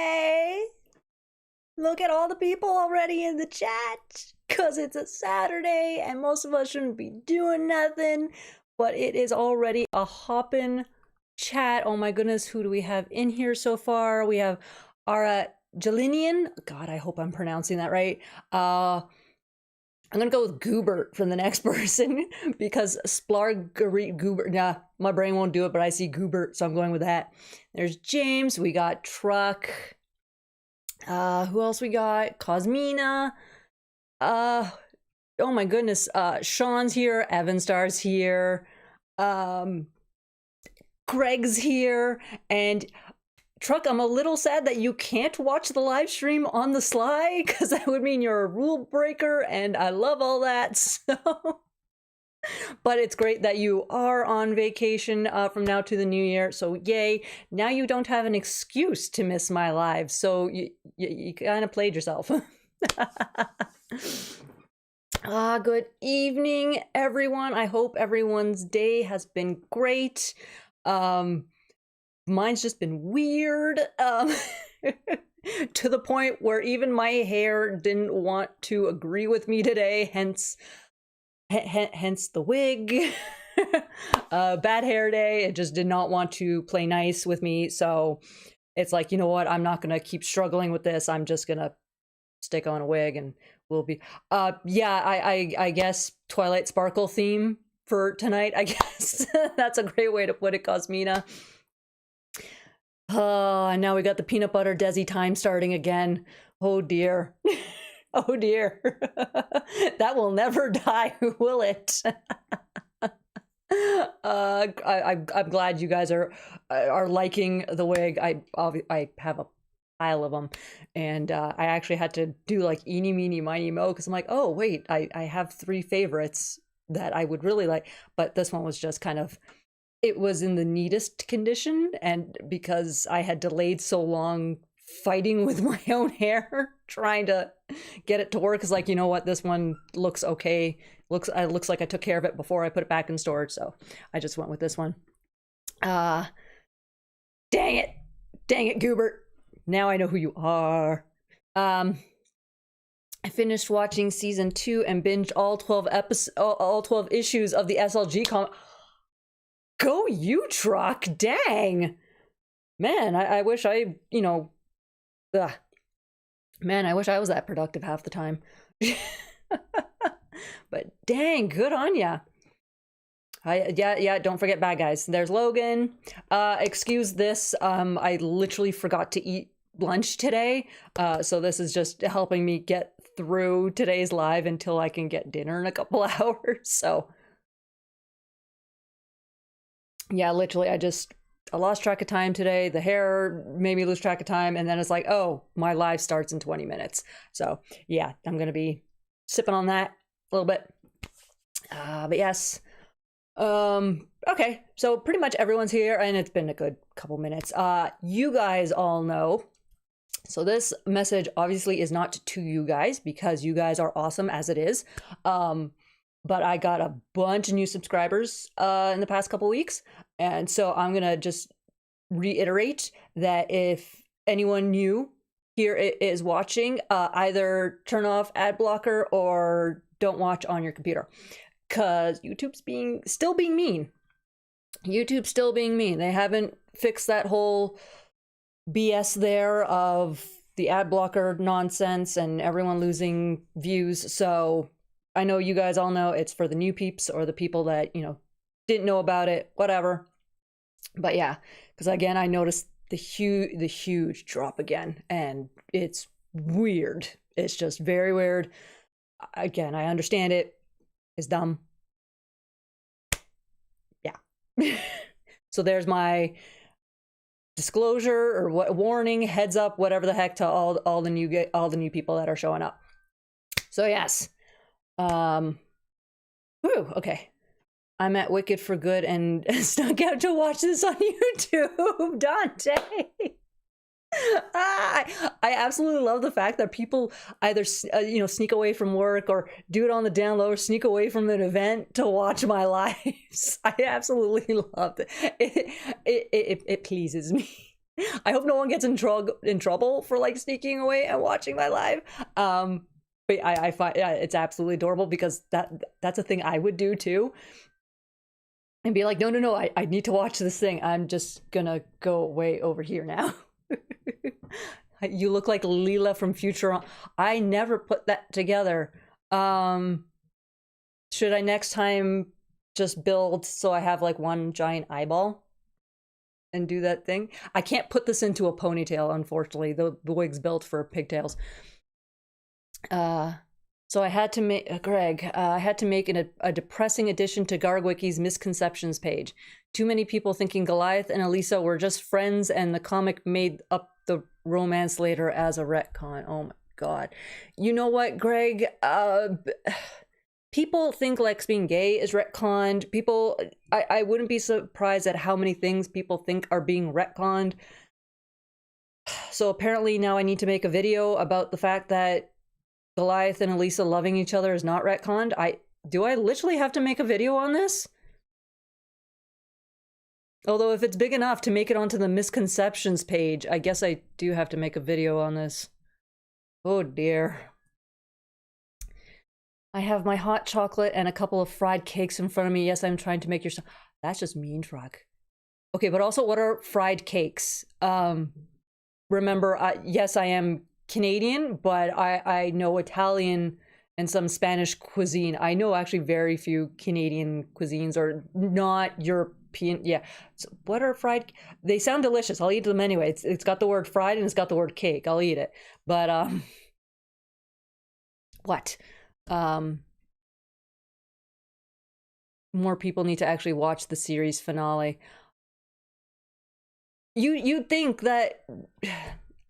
Saturday! Look at all the people already in the chat! Because it's a Saturday and most of us shouldn't be doing nothing, but it is already a hoppin' chat. Oh my goodness, who do we have in here so far? We have Ara Jalinian. God, I hope I'm pronouncing that right. I'm gonna go with Goobert from the next person because Splargarit Goobert. Nah, my brain won't do it, but I see Goobert, so I'm going with that. There's James. We got Truck. Who else we got? Cosmina. Oh my goodness. Sean's here. Evan Star's here. Greg's here. And Truck, I'm a little sad that you can't watch the live stream on the sly, because that would mean you're a rule breaker, and I love all that, so... But it's great that you are on vacation from now to the new year, so yay. Now you don't have an excuse to miss my live, so you kind of played yourself. Good evening, everyone. I hope everyone's day has been great. Mine's just been weird, to the point where even my hair didn't want to agree with me today, hence the wig. Bad hair day. It just did not want to play nice with me, so it's like, you know what, I'm not gonna keep struggling with this. I'm just gonna stick on a wig and we'll be yeah, I guess Twilight Sparkle theme for tonight, I guess. That's a great way to put it, Cosmina. And now we got the peanut butter Desi time starting again. Oh dear. Oh dear. That will never die, will it? I'm glad you guys are liking the wig. I have a pile of them, and I actually had to do like eeny meeny miny mo, because I'm like, oh wait, I have 3 favorites that I would really like, but this one was just kind of, it was in the neatest condition, and because I had delayed so long fighting with my own hair, trying to get it to work, is like, you know what, this one looks okay. Looks like I took care of it before I put it back in storage, so I just went with this one. Dang it, Goobert. Now I know who you are. I finished watching season 2 and binged all 12 issues of the SLG comic. Go you, Truck! Dang! Man, I wish I, you know... Man, I wish I was that productive half the time. But dang, good on ya. Yeah, don't forget bad guys. There's Logan. Excuse this, I literally forgot to eat lunch today. So this is just helping me get through today's live until I can get dinner in a couple hours, so... Yeah, literally, I lost track of time today. The hair made me lose track of time, and then it's like, oh, my live starts in 20 minutes. So yeah, I'm gonna be sipping on that a little bit. But yes. Okay, so pretty much everyone's here, and it's been a good couple minutes. You guys all know. So this message obviously is not to you guys, because you guys are awesome as it is. But I got a bunch of new subscribers in the past couple weeks. And so I'm going to just reiterate that if anyone new here is watching, either turn off ad blocker or don't watch on your computer. Because YouTube's still being mean. YouTube's still being mean. They haven't fixed that whole BS there of the ad blocker nonsense and everyone losing views. So... I know you guys all know it's for the new peeps or the people that, you know, didn't know about it, whatever. But yeah, because again, I noticed the huge drop again, and it's weird. It's just very weird. Again, I understand it. It's dumb. Yeah. So there's my disclosure or warning, heads up, whatever the heck, to all the new people that are showing up. So yes. Okay. I'm at Wicked for Good and snuck out to watch this on YouTube, Dante. I absolutely love the fact that people either sneak away from work or do it on the down low or sneak away from an event to watch my lives. I absolutely love it. It pleases me. I hope no one gets in trouble for like sneaking away and watching my live. But I find it's absolutely adorable because that's a thing I would do too. And be like, no, I need to watch this thing. I'm just gonna go way over here now. You look like Leela from Futurama. I never put that together. Should I next time just build so I have like one giant eyeball and do that thing? I can't put this into a ponytail, unfortunately. The wig's built for pigtails. So I had to make, Greg, I had to make a depressing addition to Gargwiki's misconceptions page. Too many people thinking Goliath and Elisa were just friends and the comic made up the romance later as a retcon. Oh my god. You know what, Greg? People think Lex being gay is retconned. People, I wouldn't be surprised at how many things people think are being retconned. So apparently now I need to make a video about the fact that Goliath and Elisa loving each other is not retconned. Do I literally have to make a video on this? Although if it's big enough to make it onto the misconceptions page, I guess I do have to make a video on this. Oh dear. I have my hot chocolate and a couple of fried cakes in front of me. Yes, I'm trying to make your stuff. That's just mean, truck. Okay, but also what are fried cakes? Remember, yes, I am Canadian, but I know Italian and some Spanish cuisine. I know actually very few Canadian cuisines or not European. Yeah. So what are fried? They sound delicious. I'll eat them anyway. It's got the word fried and it's got the word cake. I'll eat it. But what? More people need to actually watch the series finale. You'd think that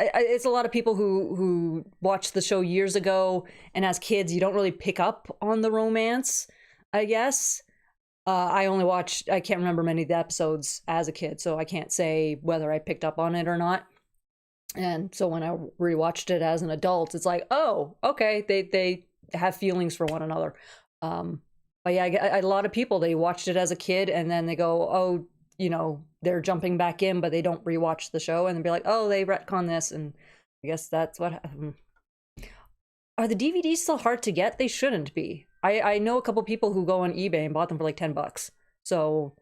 it's a lot of people who watched the show years ago, and as kids you don't really pick up on the romance, I guess. I can't remember many of the episodes as a kid, so I can't say whether I picked up on it or not. And so when I rewatched it as an adult, it's like, oh, okay, they have feelings for one another. But yeah, a lot of people, they watched it as a kid and then they go, oh, you know, they're jumping back in, but they don't rewatch the show and they'll be like, oh, they retcon this. And I guess that's what happened. Are the DVDs still hard to get? They shouldn't be. I know a couple people who go on eBay and bought them for like $10. So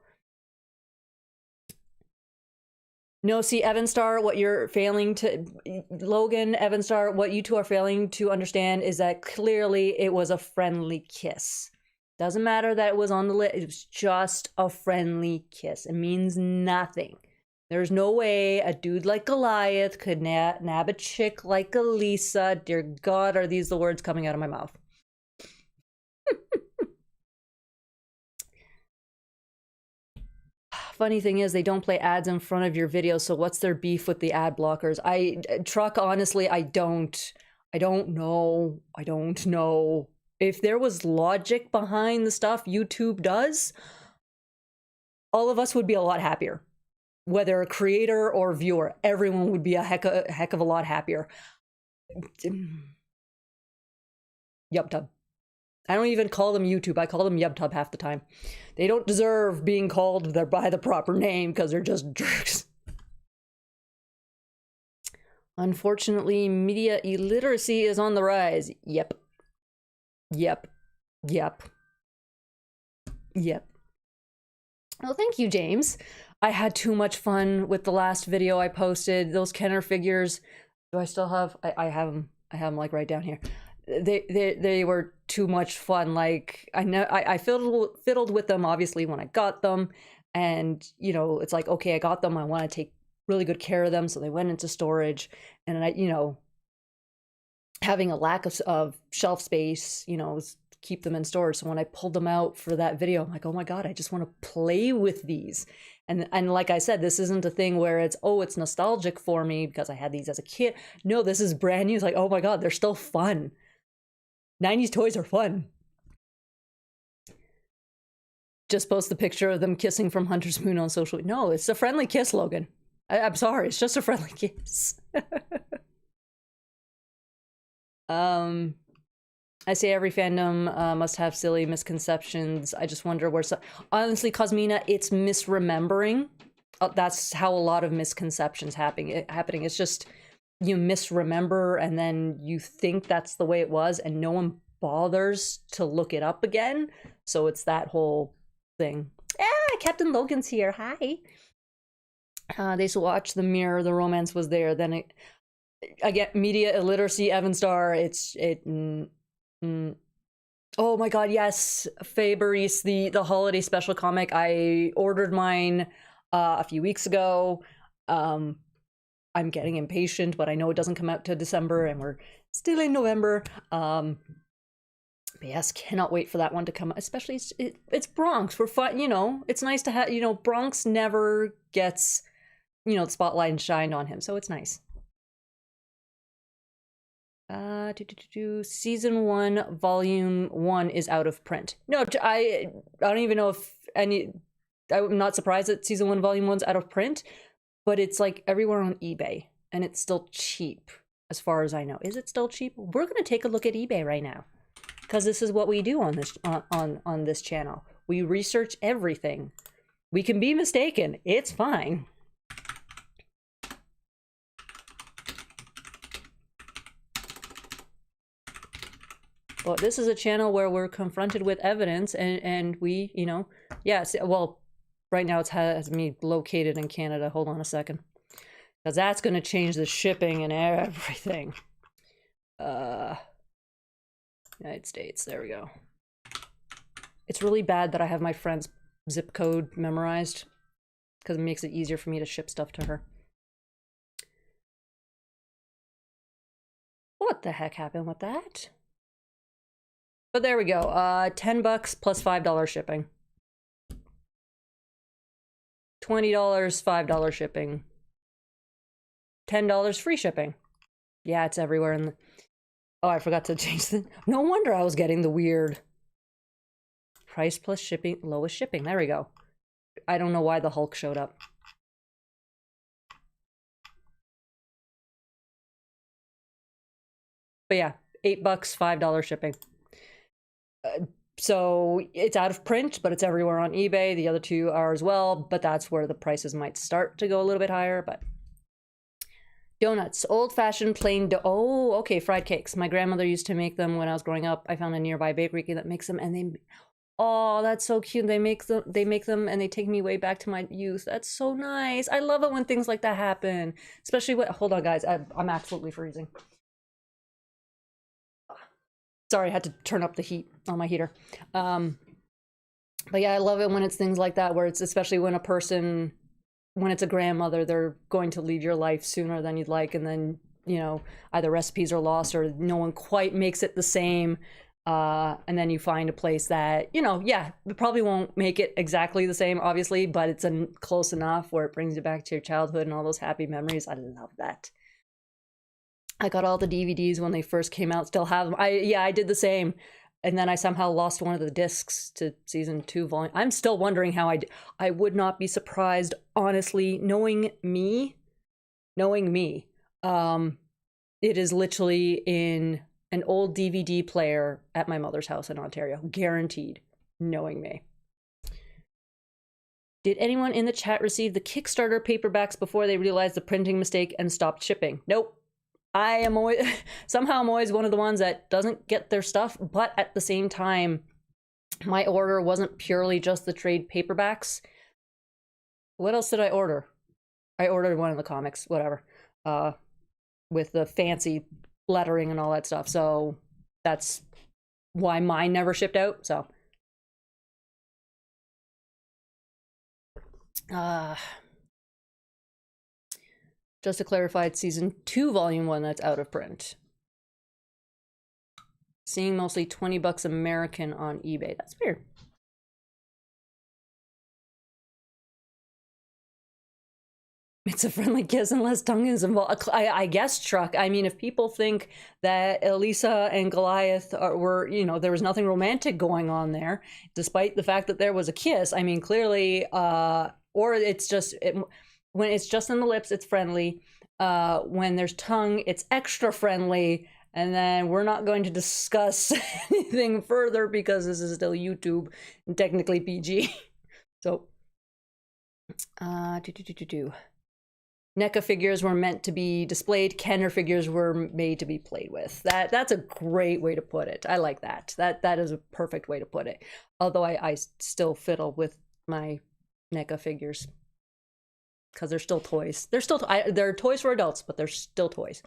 no, see, Evanstar, what you're failing to, Logan, Evanstar, what you two are failing to understand is that clearly it was a friendly kiss. Doesn't matter that it was on the list. It was just a friendly kiss. It means nothing. There's no way a dude like Goliath could nab a chick like Elisa. Dear God, are these the words coming out of my mouth? Funny thing is, they don't play ads in front of your video, so what's their beef with the ad blockers? Truck, honestly, I don't know. I don't know. If there was logic behind the stuff YouTube does, all of us would be a lot happier. Whether a creator or viewer, everyone would be a heck of a lot happier. YubTub. I don't even call them YouTube. I call them YubTub half the time. They don't deserve being called by the proper name because they're just jerks. Unfortunately, media illiteracy is on the rise. Yep. Well, thank you, James. I had too much fun with the last video I posted. Those Kenner figures. Do I still have? I have them. I have them like right down here. They were too much fun. Like I fiddled with them obviously when I got them, and you know it's like, okay, I got them. I want to take really good care of them, so they went into storage, and having a lack of shelf space, keep them in storage. So when I pulled them out for that video, I'm like, oh my God, I just want to play with these. And like I said, this isn't a thing where it's nostalgic for me because I had these as a kid. No, this is brand new. It's like, oh my God, they're still fun. 90s toys are fun. Just post the picture of them kissing from Hunter's Moon on social media. No, it's a friendly kiss, Logan. I'm sorry, it's just a friendly kiss. I say every fandom must have silly misconceptions. I just wonder where honestly, Cosmina, it's misremembering. that's how a lot of misconceptions happening. It's just you misremember, and then you think that's the way it was, and no one bothers to look it up again. So it's that whole thing. Captain Logan's here. Hi. They used to watch The Mirror. The romance was there. Then I get media illiteracy. Evan Starr. Oh my god, yes, Fabrice, the holiday special comic. I ordered mine a few weeks ago. I'm getting impatient, but I know it doesn't come out to December, and we're still in November. But yes, cannot wait for that one to come. Especially it's Bronx. We're fun, you know. It's nice to have, you know, Bronx never gets, you know, the spotlight and shined on him, so it's nice. Season 1, Volume 1 is out of print. No, I don't even know if any. I'm not surprised that Season 1, Volume 1's out of print, but it's like everywhere on eBay, and it's still cheap, as far as I know. Is it still cheap? We're gonna take a look at eBay right now, because this is what we do on this on this channel. We research everything. We can be mistaken. It's fine. But this is a channel where we're confronted with evidence, and we, you know, yes. Well, right now it has me located in Canada. Hold on a second, because that's going to change the shipping and everything. United States. There we go. It's really bad that I have my friend's zip code memorized, because it makes it easier for me to ship stuff to her. What the heck happened with that? But there we go. $10 plus $5 shipping. $20, $5 shipping. $10 free shipping. Yeah, it's everywhere in the... Oh, I forgot to change the... No wonder I was getting the weird... Price plus shipping, lowest shipping. There we go. I don't know why the Hulk showed up. But yeah, $8, $5 shipping. So it's out of print, but it's everywhere on eBay. The other two are as well, but that's where the prices might start to go a little bit higher. But donuts, old-fashioned plain oh, okay, fried cakes. My grandmother used to make them when I was growing up. I found a nearby bakery that makes them, and they, oh, that's so cute. They make them, and they take me way back to my youth. That's so nice. I love it when things like that happen, especially when, hold on, guys, I'm absolutely freezing. Sorry, I had to turn up the heat on my heater. But yeah, I love it when it's things like that, where it's, especially when a person, when it's a grandmother, they're going to leave your life sooner than you'd like, and then, you know, either recipes are lost or no one quite makes it the same. And then you find a place that, you know, yeah, it probably won't make it exactly the same, obviously, but it's close enough where it brings you back to your childhood and all those happy memories. I love that. I got all the DVDs when they first came out, still have them. I did the same. And then I somehow lost one of the discs to season 2 volume. I'm still wondering how I would not be surprised, honestly, knowing me, it is literally in an old DVD player at my mother's house in Ontario, guaranteed, knowing me. Did anyone in the chat receive the Kickstarter paperbacks before they realized the printing mistake and stopped shipping? Nope. I am always, somehow I'm always one of the ones that doesn't get their stuff, but at the same time, my order wasn't purely just the trade paperbacks. What else did I order? I ordered one of the comics, whatever, with the fancy lettering and all that stuff. So that's why mine never shipped out. So, just to clarify, it's season 2, volume 1 that's out of print. Seeing mostly $20 American on eBay. That's weird. It's a friendly kiss unless tongue is involved. I guess, Truck. I mean, if people think that Elisa and Goliath were, you know, there was nothing romantic going on there, despite the fact that there was a kiss. I mean, clearly, or it's just... when it's just in the lips, it's friendly. When there's tongue, it's extra friendly. And then we're not going to discuss anything further because this is still YouTube and technically PG. So, NECA figures were meant to be displayed. Kenner figures were made to be played with. That's a great way to put it. I like that. That is a perfect way to put it. Although I still fiddle with my NECA figures because they're still toys. They're toys for adults, but they're still toys.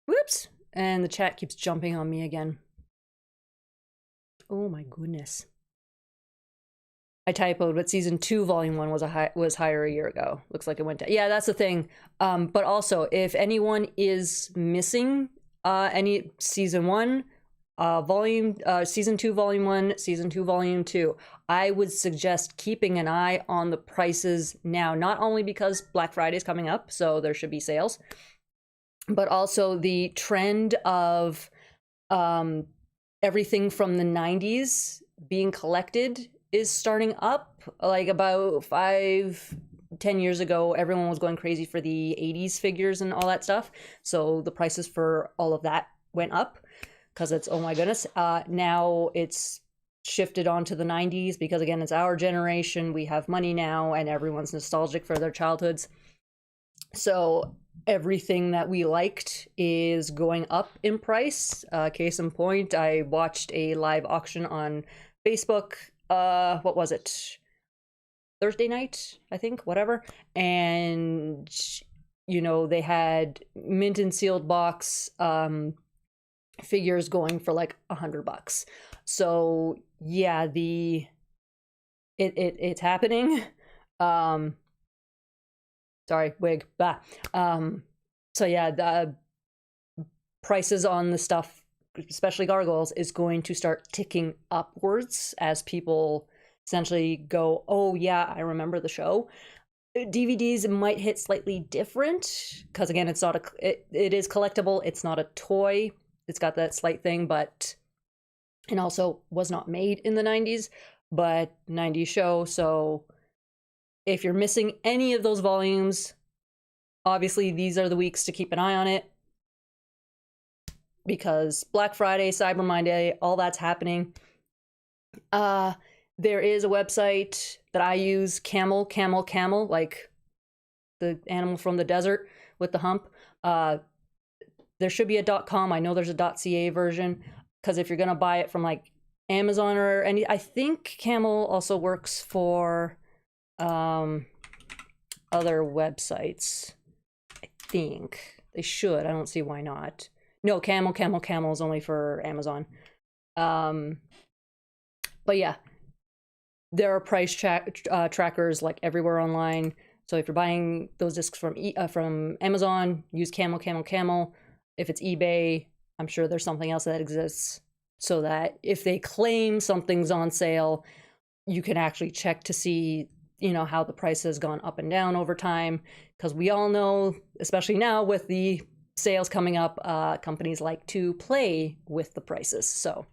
Whoops. And the chat keeps jumping on me again. Oh my goodness. I typoed, but season 2, volume 1 was higher a year ago. Looks like it went down. Yeah, that's the thing. But also, if anyone is missing any season 1, season 2, volume 1, season 2, volume 2, I would suggest keeping an eye on the prices now. Not only because Black Friday is coming up, so there should be sales, but also the trend of everything from the 90s being collected is starting up. Like about 5-10 years ago, everyone was going crazy for the 80s figures and all that stuff. So the prices for all of that went up because it's, oh my goodness. Now it's shifted on to the 90s because, again, it's our generation. We have money now and everyone's nostalgic for their childhoods. So everything that we liked is going up in price. Case in point, I watched a live auction on Facebook. What was it? Thursday night, I think, whatever. And, you know, they had mint and sealed box figures going for like $100. So yeah, it's happening. Sorry, wig. Bah. So yeah, the prices on the stuff, especially Gargoyles, is going to start ticking upwards as people essentially go, oh yeah, I remember the show. DVDs might hit slightly different because, again, it's not it is collectible. It's not a toy. It's got that slight thing, but it also was not made in the 90s, but 90s show. So if you're missing any of those volumes, obviously these are the weeks to keep an eye on it, because Black Friday, Cyber Monday, all that's happening. There is a website that I use, camel, like the animal from the desert with the hump. There should be a .com. I know there's a .ca version, because if you're gonna buy it from like Amazon or any, I think Camel also works for other websites. I think they should. I don't see why not. No, Camel is only for Amazon. But yeah, there are price trackers like everywhere online. So if you're buying those discs from Amazon, use Camel. If it's eBay, I'm sure there's something else that exists, so that if they claim something's on sale, you can actually check to see, you know, how the price has gone up and down over time. Because we all know, especially now with the sales coming up, companies like to play with the prices. So,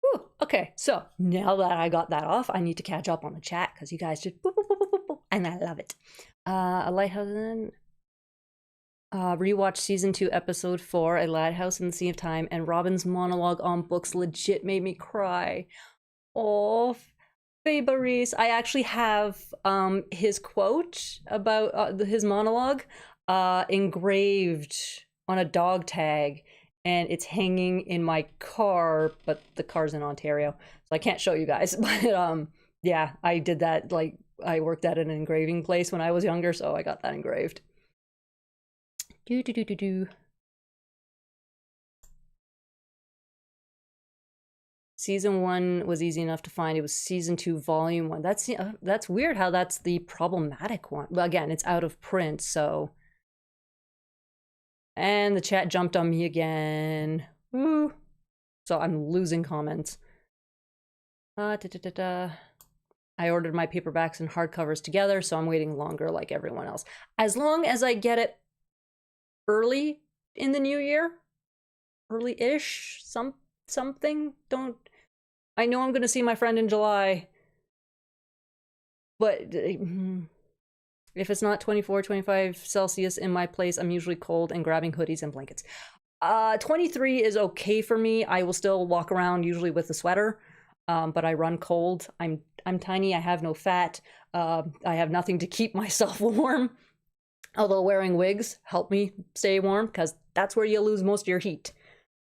whew, okay, so now that I got that off, I need to catch up on the chat because you guys just boop, boop, boop, boop, boop, boop, and I love it. A Lighthouse in rewatched season 2 episode 4, A Lighthouse in the Sea of Time, and Robin's monologue on books legit made me cry. Oh, Fabrice. I actually have his quote about his monologue engraved on a dog tag, and it's hanging in my car, but the car's in Ontario, so I can't show you guys. But yeah, I did that. Like, I worked at an engraving place when I was younger, so I got that engraved. Season 1 was easy enough to find. It was season 2, volume 1. That's weird how that's the problematic one. Well, again, it's out of print, so. And the chat jumped on me again. Woo. So I'm losing comments. I ordered my paperbacks and hardcovers together, so I'm waiting longer like everyone else. As long as I get it early in the new year, early-ish, something. Don't. I know I'm gonna see my friend in July, but if it's not 24, 25 Celsius in my place, I'm usually cold and grabbing hoodies and blankets. 23 is okay for me. I will still walk around usually with a sweater, but I run cold. I'm tiny. I have no fat. I have nothing to keep myself warm. Although wearing wigs help me stay warm because that's where you lose most of your heat.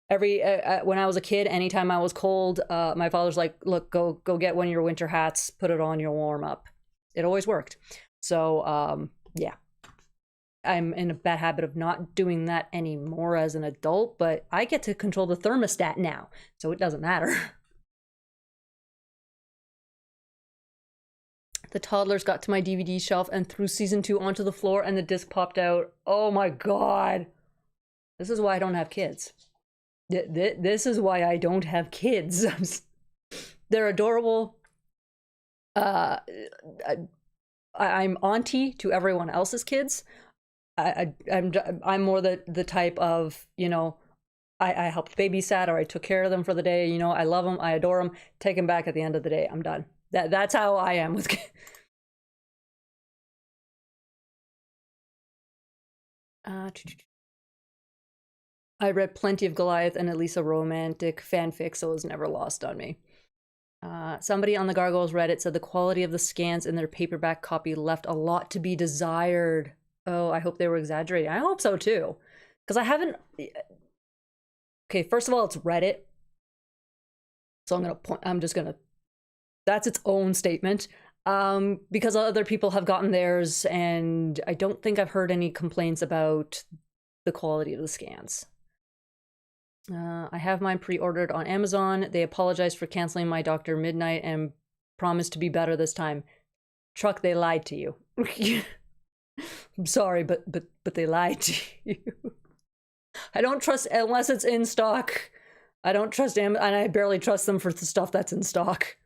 When I was a kid, anytime I was cold, my father's like, "Look, go get one of your winter hats, put it on, you'll warm up." It always worked. So yeah. I'm in a bad habit of not doing that anymore as an adult, but I get to control the thermostat now, so it doesn't matter. The toddlers got to my DVD shelf and threw season 2 onto the floor and the disc popped out. Oh my god. This is why I don't have kids. This is why I don't have kids. They're adorable. I'm auntie to everyone else's kids. I'm more the type of, you know, I helped babysat or I took care of them for the day. You know, I love them, I adore them. Take them back at the end of the day. I'm done. That's how I am with kids. I read plenty of Goliath and at least a romantic fanfic, so it was never lost on me. Somebody on the Gargoyles Reddit said the quality of the scans in their paperback copy left a lot to be desired. Oh, I hope they were exaggerating. I hope so too. Because I haven't... Okay, first of all, it's Reddit. So I'm just gonna... That's its own statement. Because other people have gotten theirs, and I don't think I've heard any complaints about the quality of the scans. I have mine pre-ordered on Amazon. They apologized for canceling my Dr. Midnight and promised to be better this time. Truck, they lied to you. I'm sorry, but they lied to you. I don't trust unless it's in stock. I don't trust them, and I barely trust them for the stuff that's in stock.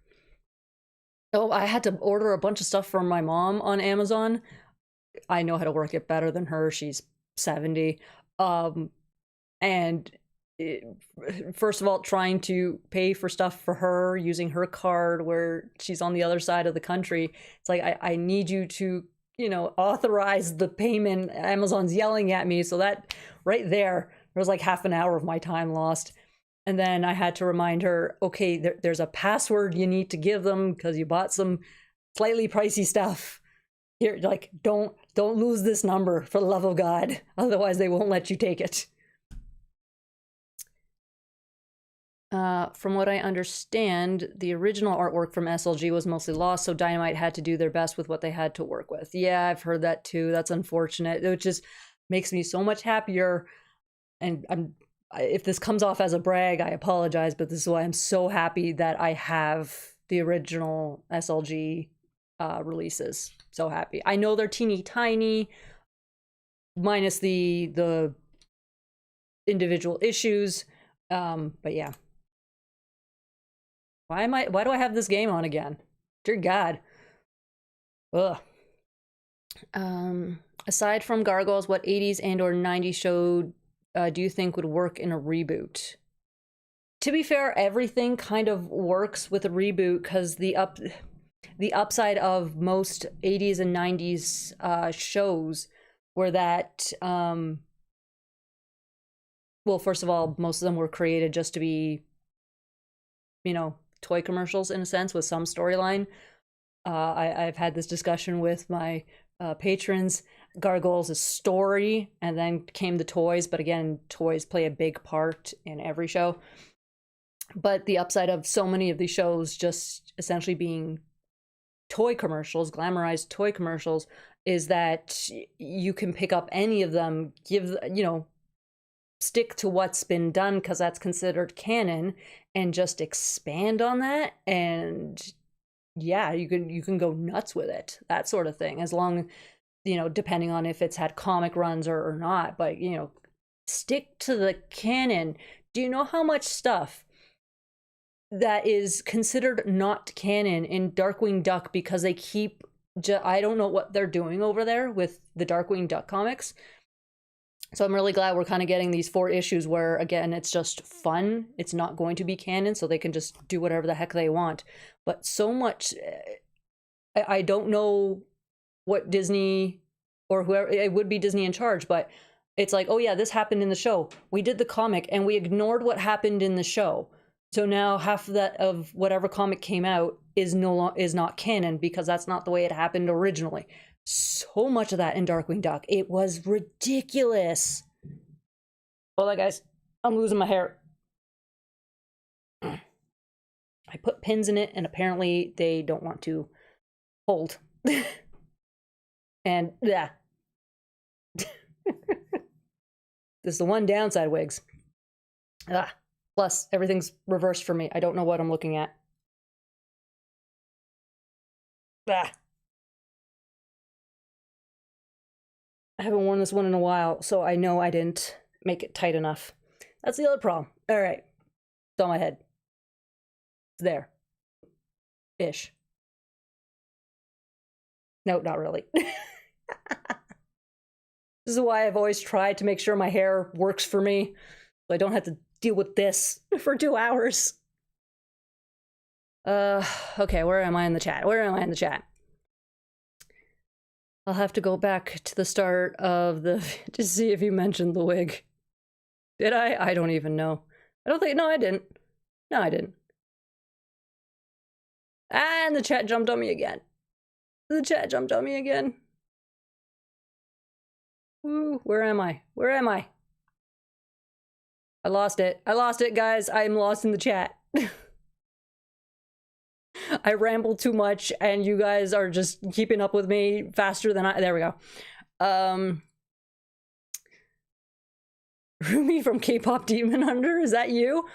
Oh, I had to order a bunch of stuff from my mom on Amazon. I know how to work it better than her. She's 70. And first of all, trying to pay for stuff for her using her card where she's on the other side of the country. It's like, I need you to, you know, authorize the payment. Amazon's yelling at me. So that right there was like half an hour of my time lost. And then I had to remind her, okay, there's a password you need to give them because you bought some slightly pricey stuff. Here, like, don't lose this number for the love of God. Otherwise, they won't let you take it. From what I understand, the original artwork from SLG was mostly lost, so Dynamite had to do their best with what they had to work with. Yeah, I've heard that too. That's unfortunate. It just makes me so much happier. And if this comes off as a brag, I apologize, but this is why I'm so happy that I have the original SLG releases. So happy. I know they're teeny tiny, minus the individual issues, but yeah. Why do I have this game on again? Dear God. Ugh. Aside from Gargoyles, what 80s and or 90s show do you think would work in a reboot? To be fair, everything kind of works with a reboot because the upside of most 80s and 90s shows were that, well, first of all, most of them were created just to be, you know, toy commercials in a sense with some storyline. I've had this discussion with my patrons. Gargoyles is story, and then came the toys, but again, toys play a big part in every show. But the upside of so many of these shows just essentially being toy commercials, glamorized toy commercials, is that you can pick up any of them, give, you know, stick to what's been done because that's considered canon, and just expand on that, and yeah, you can go nuts with it, that sort of thing, as long, you know, depending on if it's had comic runs or not, but, you know, stick to the canon. Do you know how much stuff that is considered not canon in Darkwing Duck because they keep, I don't know what they're doing over there with the Darkwing Duck comics. So I'm really glad we're kind of getting these 4 issues where, again, it's just fun. It's not going to be canon, so they can just do whatever the heck they want. But so much, I don't know what Disney or whoever, it would be Disney in charge, but It's like, oh yeah, this happened in the show. We did the comic and we ignored what happened in the show. So now half of that of whatever comic came out is not canon because that's not the way it happened originally. So much of that in Darkwing Duck. It was ridiculous. Hold on, guys. I'm losing my hair. I put pins in it and apparently they don't want to hold. And yeah. This is the one downside, wigs. Plus, everything's reversed for me. I don't know what I'm looking at. I haven't worn this one in a while, so I know I didn't make it tight enough. That's the other problem. All right. It's on my head. It's there. Ish. No, not really. This is why I've always tried to make sure my hair works for me, so I don't have to deal with this for 2 hours. Okay, where am I in the chat? Where am I in the chat? I'll have to go back to the start of the to see if you mentioned the wig. Did I? I don't even know. I don't think, no, I didn't. No, I didn't. And the chat jumped on me again. The chat jumped on me again. Ooh, where am I? Where am I? I lost it. I lost it, guys. I'm lost in the chat. I ramble too much and you guys are just keeping up with me faster than I... There we go. Rumi from K-Pop Demon Hunter, is that you?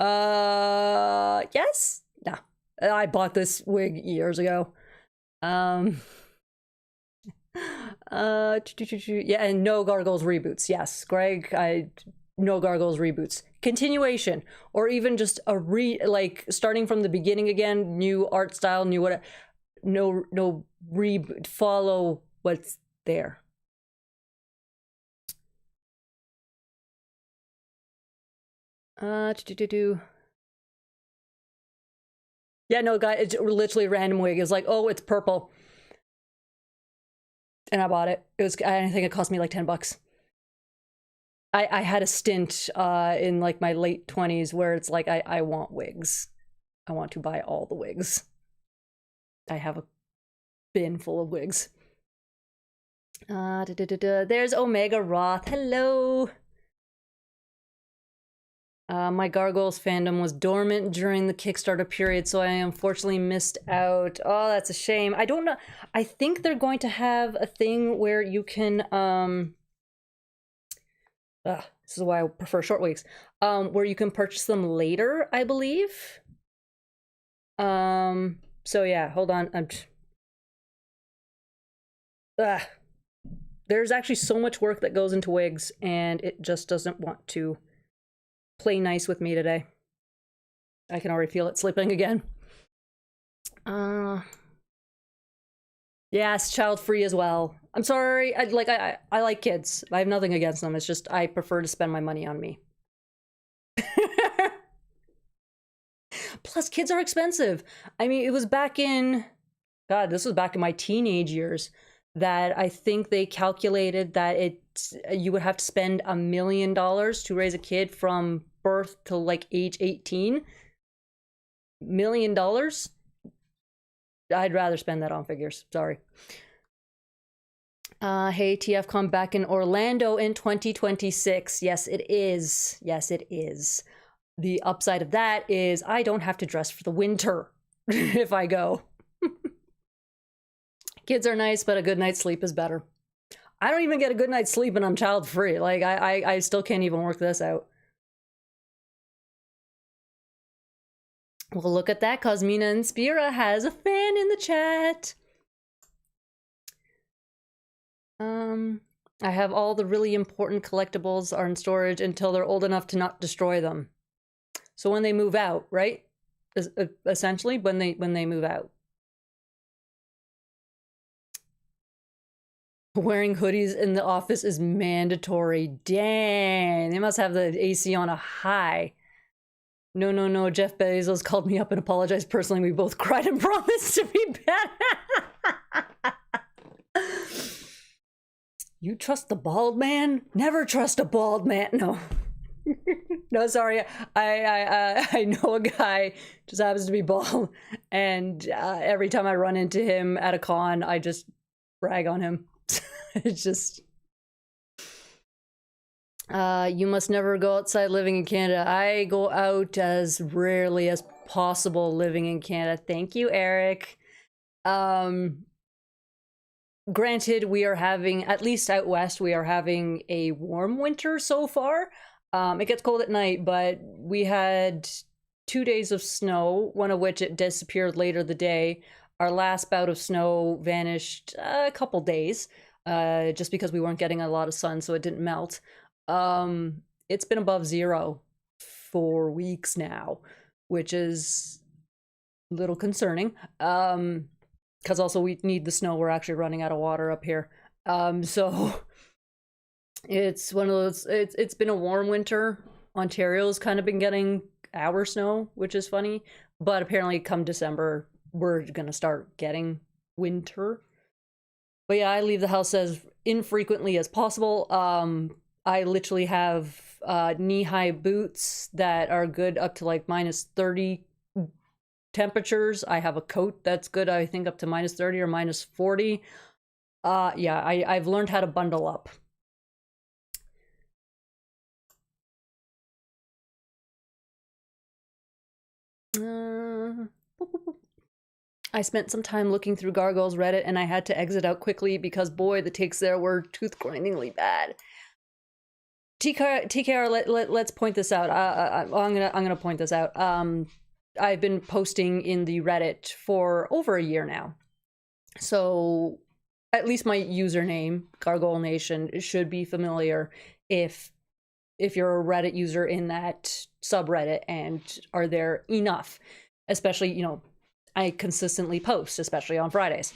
Yes? No. I bought this wig years ago. Yeah, and no Gargoyles reboots. Yes, Greg, no Gargoyles reboots. Continuation, or even just a like starting from the beginning again, new art style, new whatever. No reboot. Follow what's there. Yeah, no, guy, it's literally a random wig. It's like, oh, it's purple. And I bought it. It was, I think it cost me like 10 bucks. I had a stint in like my late 20s where it's like, I want wigs. I want to buy all the wigs. I have a bin full of wigs. There's Omega Roth. Hello. My Gargoyles fandom was dormant during the Kickstarter period, so I unfortunately missed out. Oh, that's a shame. I don't know. I think they're going to have a thing where you can, this is why I prefer short wigs, where you can purchase them later, I believe. So yeah, hold on. There's actually so much work that goes into wigs, and it just doesn't want to play nice with me today. I can already feel it slipping again. Yes, child-free as well. I'm sorry. I like kids. I have nothing against them. It's just I prefer to spend my money on me. Plus, kids are expensive. I mean, it was back in... God, this was back in my teenage years that I think they calculated that you would have to spend $1 million to raise a kid from birth to like age 18. $1 million? I'd rather spend that on figures. Sorry. Hey, TFCon back in Orlando in 2026. Yes, it is. Yes, it is. The upside of that is I don't have to dress for the winter if I go. Kids are nice, but a good night's sleep is better. I don't even get a good night's sleep and I'm child-free. Like, I still can't even work this out. Well, look at that. Cosmina and Spira has a fan in the chat. I have all the really important collectibles are in storage until they're old enough to not destroy them. So when they move out, right? Essentially, when they move out. Wearing hoodies in the office is mandatory. Dang, they must have the AC on a high. No, Jeff Bezos called me up and apologized personally. We both cried and promised to be better. You trust the bald man? Never trust a bald man. No. No, sorry. I know a guy just happens to be bald, and every time I run into him at a con, I just brag on him. It's just you must never go outside living in Canada. I go out as rarely as possible living in Canada. Thank you, Eric. Granted, we are having, at least out west, we are having a warm winter so far. It gets cold at night, but we had 2 days of snow, one of which it disappeared later the day. Our last bout of snow vanished a couple days, just because we weren't getting a lot of sun, so it didn't melt. It's been above 0 for weeks now, which is a little concerning. Because also we need the snow. We're actually running out of water up here. So it's one of those, it's been a warm winter. Ontario's kind of been getting our snow, which is funny. But apparently come December, we're gonna start getting winter. But yeah, I leave the house as infrequently as possible. I literally have knee-high boots that are good up to like -30 temperatures. I have a coat that's good, I think, up to -30 or -40. Yeah, I've learned how to bundle up. I spent some time looking through Gargoyles Reddit, and I had to exit out quickly because, boy, the takes there were tooth-grindingly bad. TKR, let's point this out. I'm gonna point this out. I've been posting in the Reddit for over a year now, so at least my username, Gargoyle Nation, should be familiar if you're a Reddit user in that subreddit and are there enough. Especially, you know, I consistently post, especially on Fridays.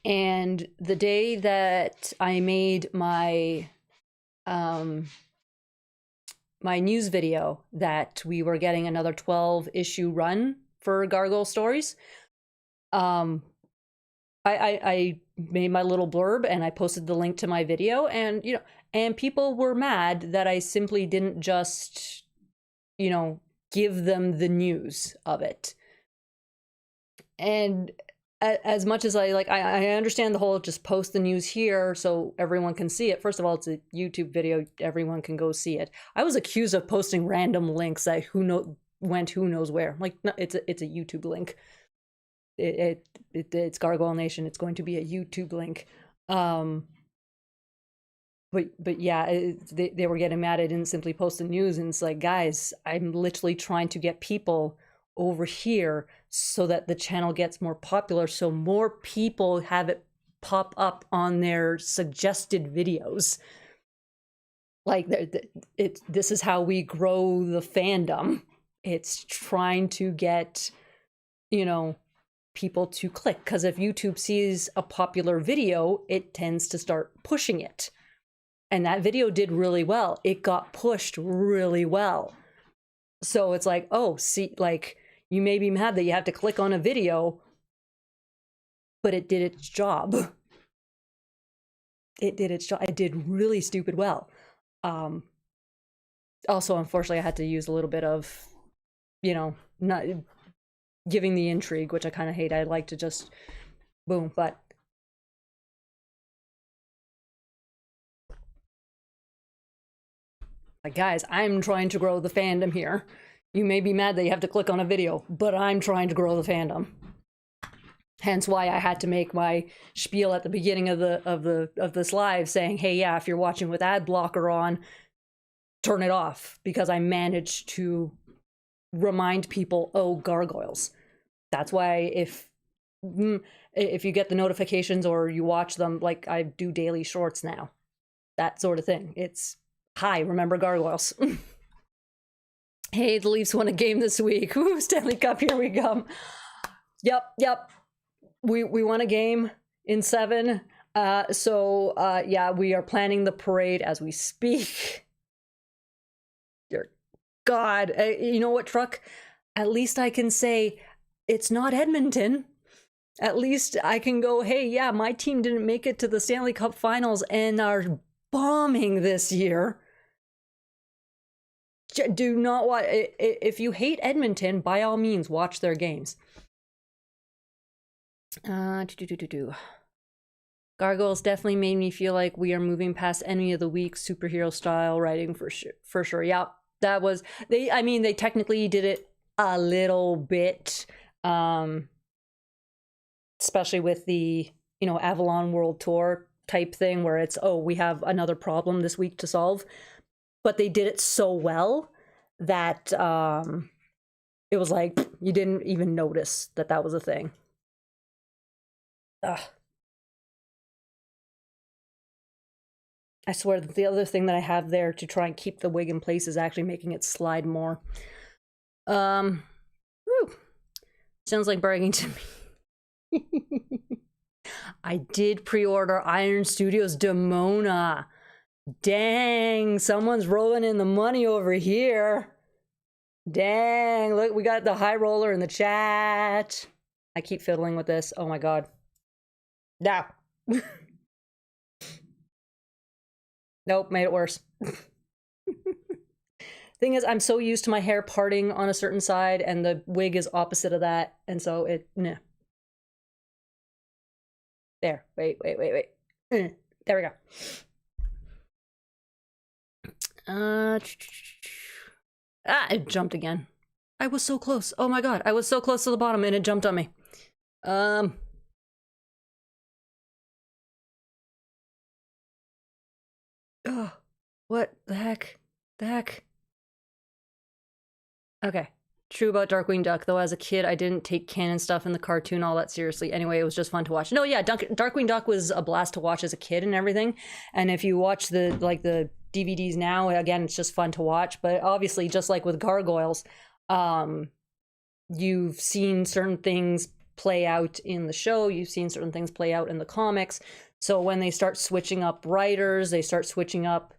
And the day that I made my my news video that we were getting another 12-issue run for Gargoyle Stories, I made my little blurb and I posted the link to my video, and you know, and people were mad that I simply didn't just, you know, give them the news of it. And as much as I understand the whole just post the news here so everyone can see it. First of all, it's a YouTube video, everyone can go see it. I was accused of posting random links that who knows where. Like, no, it's a YouTube link. It's Gargoyle Nation. It's going to be a YouTube link. But yeah, they were getting mad I didn't simply post the news, and it's like, guys, I'm literally trying to get people over here so that the channel gets more popular, so more people have it pop up on their suggested videos. Like, this is how we grow the fandom. It's trying to get, you know, people to click, because if YouTube sees a popular video, it tends to start pushing it. And that video did really well. It got pushed really well. So it's like, oh, see, like, you may be mad that you have to click on a video, but it did its job. It did its job. It did really stupid well. Also, unfortunately, I had to use a little bit of, you know, not giving the intrigue, which I kind of hate. I like to just boom, but like, guys, I'm trying to grow the fandom here. You may be mad that you have to click on a video, but I'm trying to grow the fandom. Hence why I had to make my spiel at the beginning of this live saying, hey, yeah, if you're watching with ad blocker on, turn it off, because I managed to remind people, oh, gargoyles. That's why if you get the notifications or you watch them, like I do daily shorts now, that sort of thing. It's, hi, remember gargoyles. Hey, the Leafs won a game this week. Ooh, Stanley Cup, here we come. Yep. We won a game in 7. Yeah, we are planning the parade as we speak. Dear God. You know what, Truck? At least I can say it's not Edmonton. At least I can go, hey, yeah, my team didn't make it to the Stanley Cup Finals and are bombing this year. Do not watch. If you hate Edmonton, by all means, watch their games. Gargoyles definitely made me feel like we are moving past Enemy of the Week superhero style writing for sure. Yeah, that was they. I mean, they technically did it a little bit, especially with the Avalon World Tour type thing where it's, oh, we have another problem this week to solve, but they did it so well that it was like you didn't even notice that was a thing. Ugh. I swear that the other thing that I have there to try and keep the wig in place is actually making it slide more. Whew. Sounds like bragging to me. I did pre-order Iron Studios Demona. Dang, someone's rolling in the money over here. Dang, look, we got the high roller in the chat. I keep fiddling with this. Oh my god. Now. Nope, made it worse. Thing is, I'm so used to my hair parting on a certain side, and the wig is opposite of that, and so it, nah. There, wait. There we go. It jumped again. I was so close. Oh my god, I was so close to the bottom, and it jumped on me. Oh, what the heck? Okay. True about Darkwing Duck, though as a kid I didn't take canon stuff in the cartoon all that seriously. Anyway, it was just fun to watch. No, yeah, Darkwing Duck was a blast to watch as a kid and everything. And if you watch the DVDs now, again, it's just fun to watch. But obviously, just like with Gargoyles, you've seen certain things play out in the show, you've seen certain things play out in the comics. So when they start switching up writers, they start switching up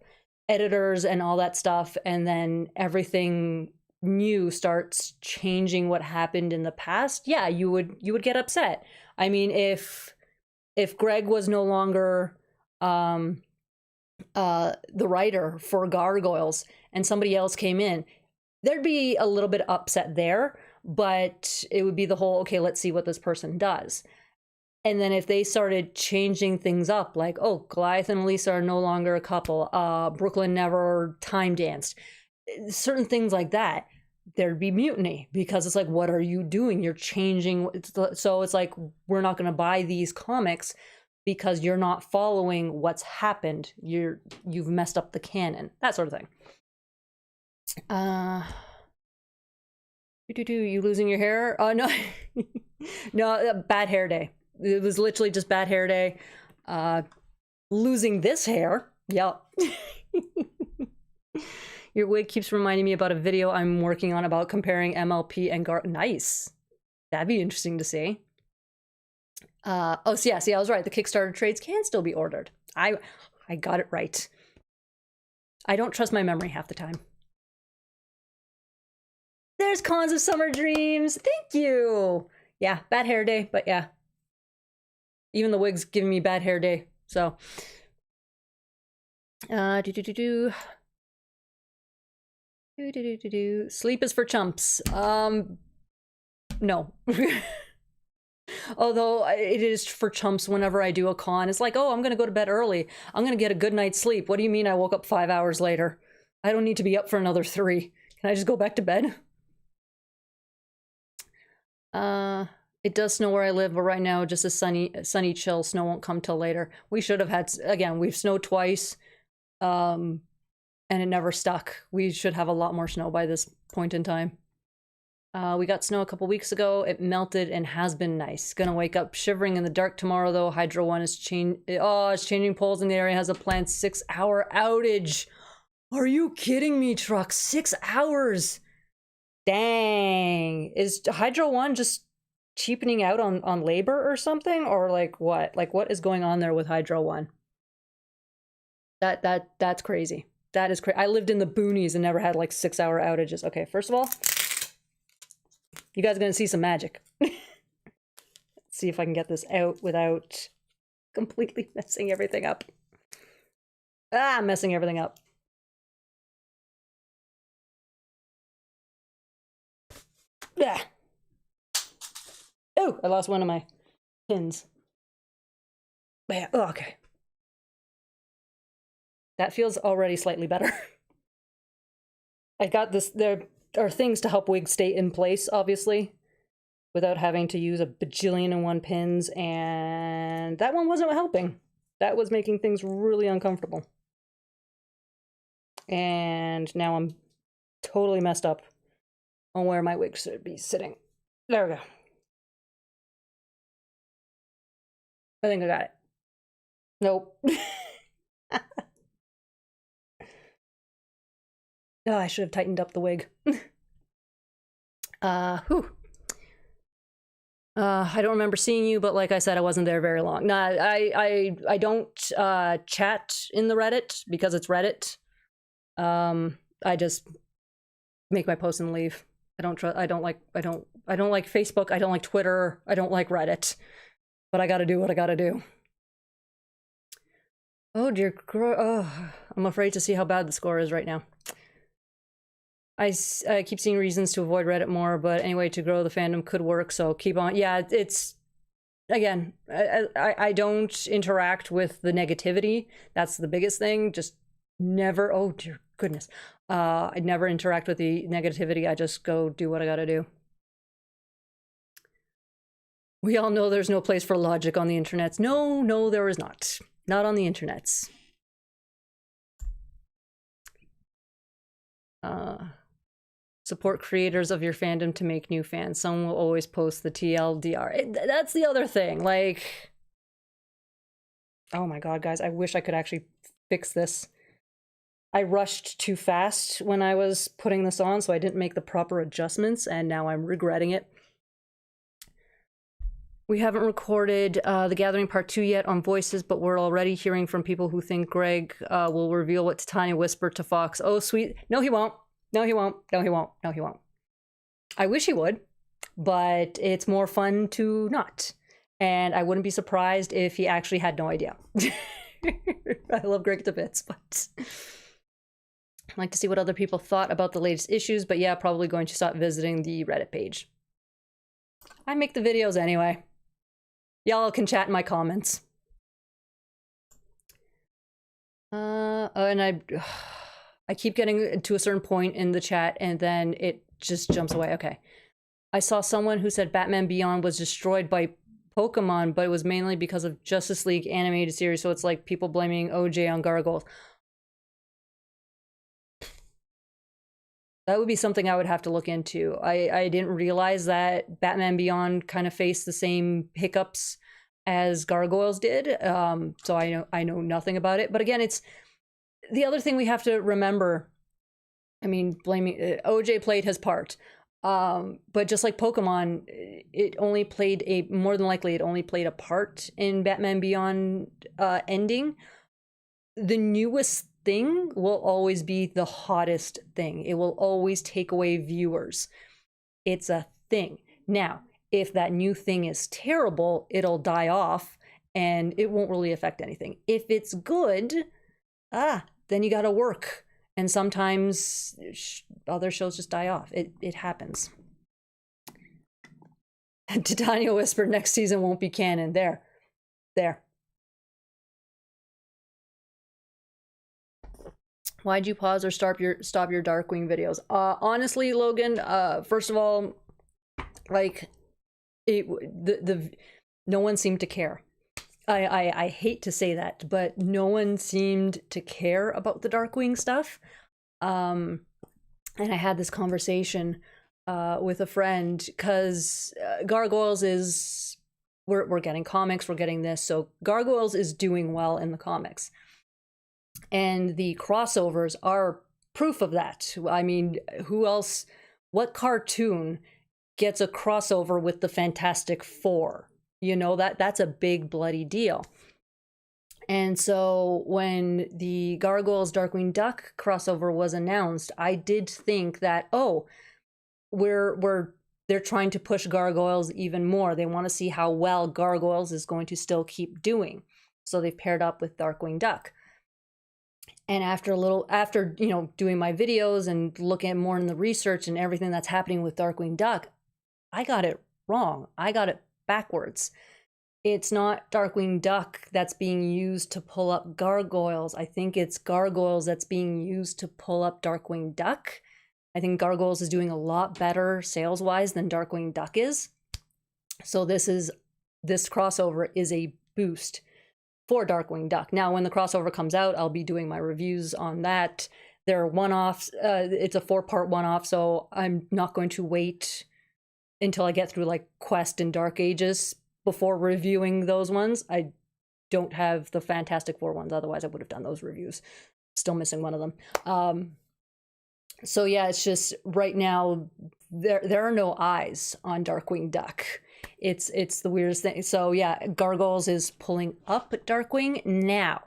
editors and all that stuff, and then everything new starts changing what happened in the past, yeah, you would get upset. I mean, if Greg was no longer the writer for Gargoyles and somebody else came in, there'd be a little bit upset there, but it would be the whole, okay, let's see what this person does. And then if they started changing things up, like, oh, Goliath and Elisa are no longer a couple, Brooklyn never time danced, certain things like that, there'd be mutiny, because it's like, what are you doing? You're changing. So it's like, we're not going to buy these comics because you're not following what's happened. You've messed up the canon, that sort of thing. You losing your hair? Oh, no. No, bad hair day. It was literally just bad hair day. Losing this hair. Yep. Your wig keeps reminding me about a video I'm working on about comparing MLP and Nice. That'd be interesting to see. Oh, so yeah, see, I was right. The Kickstarter trades can still be ordered. I got it right. I don't trust my memory half the time. There's Cons of Summer Dreams. Thank you. Yeah, bad hair day, but yeah. Even the wig's giving me bad hair day, so. Sleep is for chumps. No. Although it is for chumps whenever I do a con. It's like, oh, I'm gonna go to bed early. I'm gonna get a good night's sleep. What do you mean I woke up 5 hours later? I don't need to be up for another 3. Can I just go back to bed? It does snow where I live, but right now just a sunny chill. Snow won't come till later. We should have had, again, we've snowed twice. And it never stuck. We should have a lot more snow by this point in time. We got snow a couple weeks ago. It melted and has been nice. Gonna wake up shivering in the dark tomorrow though. Hydro One is it's changing poles in the area. Has a planned 6-hour outage. Are you kidding me, truck? 6 hours. Dang. Is Hydro One just cheapening out on labor or something? Or like what? Like what is going on there with Hydro One? That's crazy. That is crazy. I lived in the boonies and never had like 6-hour outages. Okay, first of all, you guys are gonna see some magic. Let's see if I can get this out without completely messing everything up. Ah, messing everything up. Yeah. Oh, I lost one of my pins. Yeah, oh, okay. That feels already slightly better. I got this. There are things to help wigs stay in place, obviously, without having to use a bajillion and one pins, and that one wasn't helping. That was making things really uncomfortable. And now I'm totally messed up on where my wig should be sitting. There we go. I think I got it. Nope. Oh, I should have tightened up the wig. Whew. I don't remember seeing you, but like I said, I wasn't there very long. Nah, I don't chat in the Reddit because it's Reddit. I just make my post and leave. I don't like Facebook. I don't like Twitter. I don't like Reddit. But I gotta do what I gotta do. Oh dear, oh, I'm afraid to see how bad the score is right now. I keep seeing reasons to avoid Reddit more, but anyway, to grow the fandom could work, so keep on. Yeah, it's, again, I don't interact with the negativity. That's the biggest thing. Just never, oh dear goodness. I never interact with the negativity. I just go do what I gotta do. We all know there's no place for logic on the internets. No, there is not. Not on the internets. Support creators of your fandom to make new fans. Someone will always post the TLDR. That's the other thing. Like, oh my god, guys, I wish I could actually fix this. I rushed too fast when I was putting this on, so I didn't make the proper adjustments, and now I'm regretting it. We haven't recorded The Gathering Part 2 yet on voices, but we're already hearing from people who think Greg will reveal what Titania whispered to Fox. Oh, sweet. No, he won't. No, he won't. No, he won't. No, he won't. I wish he would, but it's more fun to not. And I wouldn't be surprised if he actually had no idea. I love Greg to bits, but I'd like to see what other people thought about the latest issues, but yeah, probably going to stop visiting the Reddit page. I make the videos anyway. Y'all can chat in my comments. And I keep getting to a certain point in the chat and then it just jumps away. Okay. I saw someone who said Batman Beyond was destroyed by Pokemon, but it was mainly because of Justice League animated series, so it's like people blaming OJ on Gargoyles. That would be something I would have to look into. I didn't realize that Batman Beyond kind of faced the same hiccups as Gargoyles did, so I know nothing about it. But again, it's the other thing we have to remember. I mean, blaming OJ played his part, but just like Pokemon, it only played more than likely it only played a part in Batman Beyond ending. The newest thing will always be the hottest thing. It will always take away viewers. It's a thing. Now, if that new thing is terrible, it'll die off and it won't really affect anything. If it's good, then you gotta work. And sometimes other shows just die off. It happens. Titania whispered next season won't be canon. There. Why'd you pause or stop your Darkwing videos? Honestly, Logan, first of all, like, no one seemed to care. I hate to say that, but no one seemed to care about the Darkwing stuff. And I had this conversation with a friend because Gargoyles is we're getting comics, we're getting this, so Gargoyles is doing well in the comics. And the crossovers are proof of that. I mean, who else, what cartoon gets a crossover with the Fantastic Four? You know, that's a big bloody deal. And so when the Gargoyles Darkwing Duck crossover was announced, I did think that, oh, we're they're trying to push Gargoyles even more. They want to see how well Gargoyles is going to still keep doing. So they've paired up with Darkwing Duck. And after you know, doing my videos and looking at more in the research and everything that's happening with Darkwing Duck, I got it wrong. I got it backwards. It's not Darkwing Duck that's being used to pull up Gargoyles. I think it's Gargoyles that's being used to pull up Darkwing Duck. I think Gargoyles is doing a lot better sales-wise than Darkwing Duck is. So this crossover is a boost for Darkwing Duck. Now, when the crossover comes out, I'll be doing my reviews on that. They're one-offs. It's a 4-part one-off, so I'm not going to wait until I get through like Quest and Dark Ages before reviewing those ones. I don't have the Fantastic Four ones, otherwise I would have done those reviews. Still missing one of them. So yeah, it's just right now there are no eyes on Darkwing Duck. It's the weirdest thing. So yeah, Gargoyles is pulling up Darkwing. Now,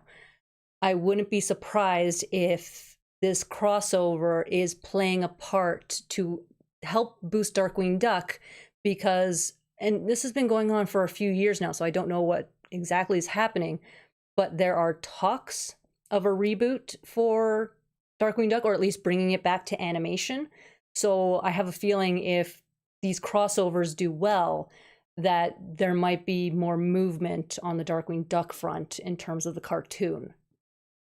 I wouldn't be surprised if this crossover is playing a part to help boost Darkwing Duck, because, and this has been going on for a few years now, so I don't know what exactly is happening, but there are talks of a reboot for Darkwing Duck, or at least bringing it back to animation. So I have a feeling if these crossovers do well, that there might be more movement on the Darkwing Duck front in terms of the cartoon.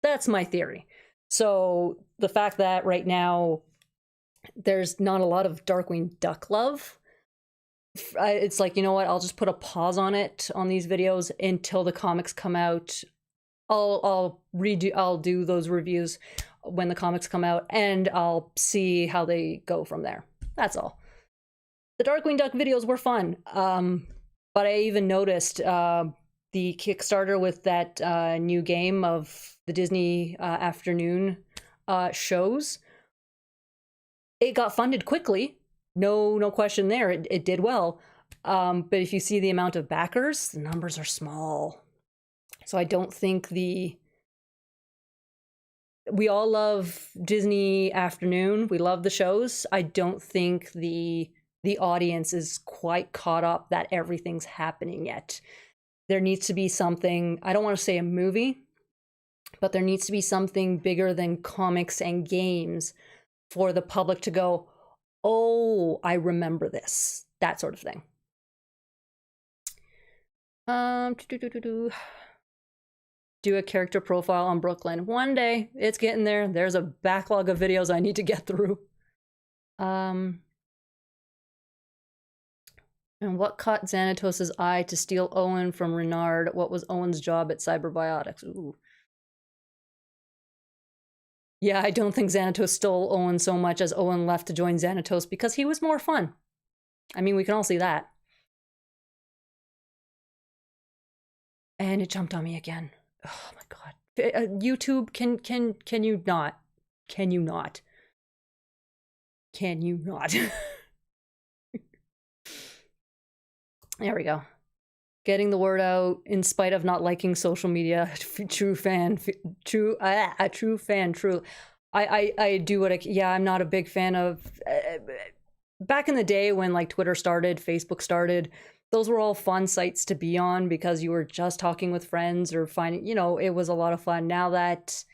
That's my theory. So the fact that right now there's not a lot of Darkwing Duck love, it's like, you know what, I'll just put a pause on it on these videos until the comics come out. I'll do those reviews when the comics come out, and I'll see how they go from there. That's all. The Darkwing Duck videos were fun, but I even noticed the Kickstarter with that new game of the Disney afternoon shows. It got funded quickly, no question there. It did well, but if you see the amount of backers, the numbers are small. So I don't think we all love Disney afternoon. We love the shows. I don't think the audience is quite caught up that everything's happening yet. There needs to be something, I don't want to say a movie, but there needs to be something bigger than comics and games for the public to go, oh, I remember this. That sort of thing. Do a character profile on Brooklyn. One day, it's getting there. There's a backlog of videos I need to get through. And what caught Xanatos' eye to steal Owen from Renard? What was Owen's job at Cyberbiotics? Ooh. Yeah, I don't think Xanatos stole Owen so much as Owen left to join Xanatos because he was more fun. I mean, we can all see that. And it jumped on me again. Oh my god. YouTube, can you not? Can you not? Can you not? There we go. Getting the word out in spite of not liking social media. True fan. I do what I, yeah, I'm not a big fan of, back in the day when like Twitter started, Facebook started, those were all fun sites to be on because you were just talking with friends or finding, you know, it was a lot of fun. Now that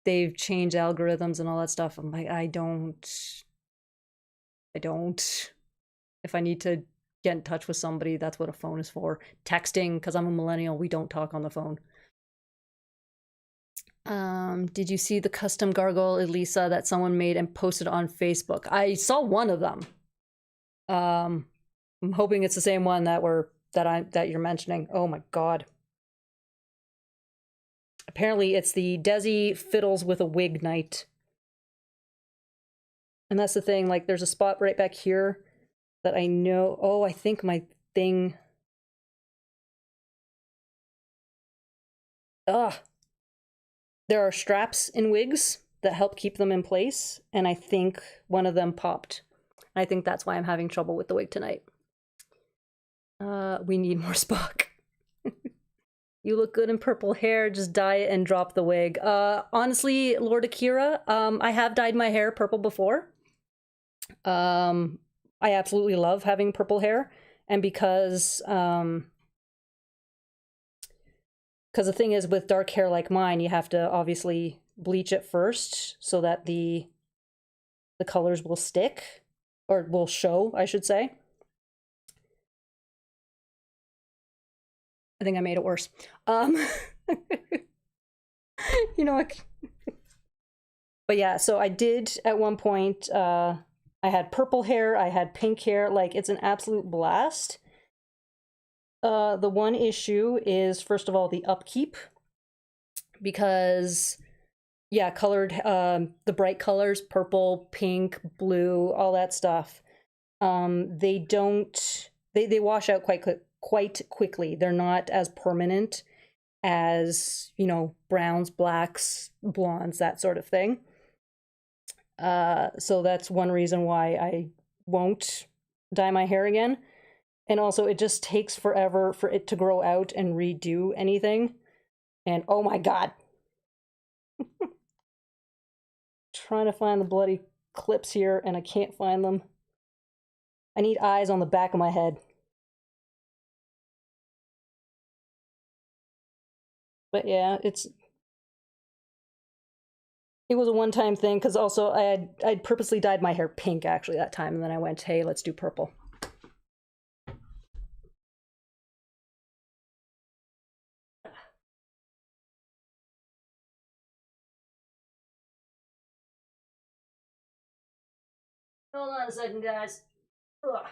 they've changed algorithms and all that stuff, I'm like, I don't. If I need to get in touch with somebody, that's what a phone is for. Texting, because I'm a millennial, we don't talk on the phone. Did you see the custom gargoyle Elisa that someone made and posted on Facebook? I saw one of them. I'm hoping it's the same one that you're mentioning. Oh my god. Apparently it's the Desi Fiddles with a Wig Night. And that's the thing, like there's a spot right back here that I know. Oh, I think my thing. Ugh. There are straps in wigs that help keep them in place, and I think one of them popped. I think that's why I'm having trouble with the wig tonight. We need more Spock. You look good in purple hair, just dye it and drop the wig. Honestly, Lord Akira, I have dyed my hair purple before. I I absolutely love having purple hair, and because the thing is, with dark hair like mine, you have to obviously bleach it first so that the colors will stick, or will show, I should say. I think I made it worse. You know, but yeah, so I did at one point, I had purple hair, I had pink hair, like it's an absolute blast. The one issue is, first of all, the upkeep, because yeah, colored, the bright colors, purple, pink, blue, all that stuff, they wash out quite quickly. They're not as permanent as, you know, browns, blacks, blondes, that sort of thing. So that's one reason why I won't dye my hair again. And also, it just takes forever for it to grow out and redo anything. And oh my god. Trying to find the bloody clips here, and I can't find them. I need eyes on the back of my head. But yeah, it was a one-time thing, because also I'd purposely dyed my hair pink actually that time, and then I went, hey, let's do purple. Hold on a second, guys. Ugh.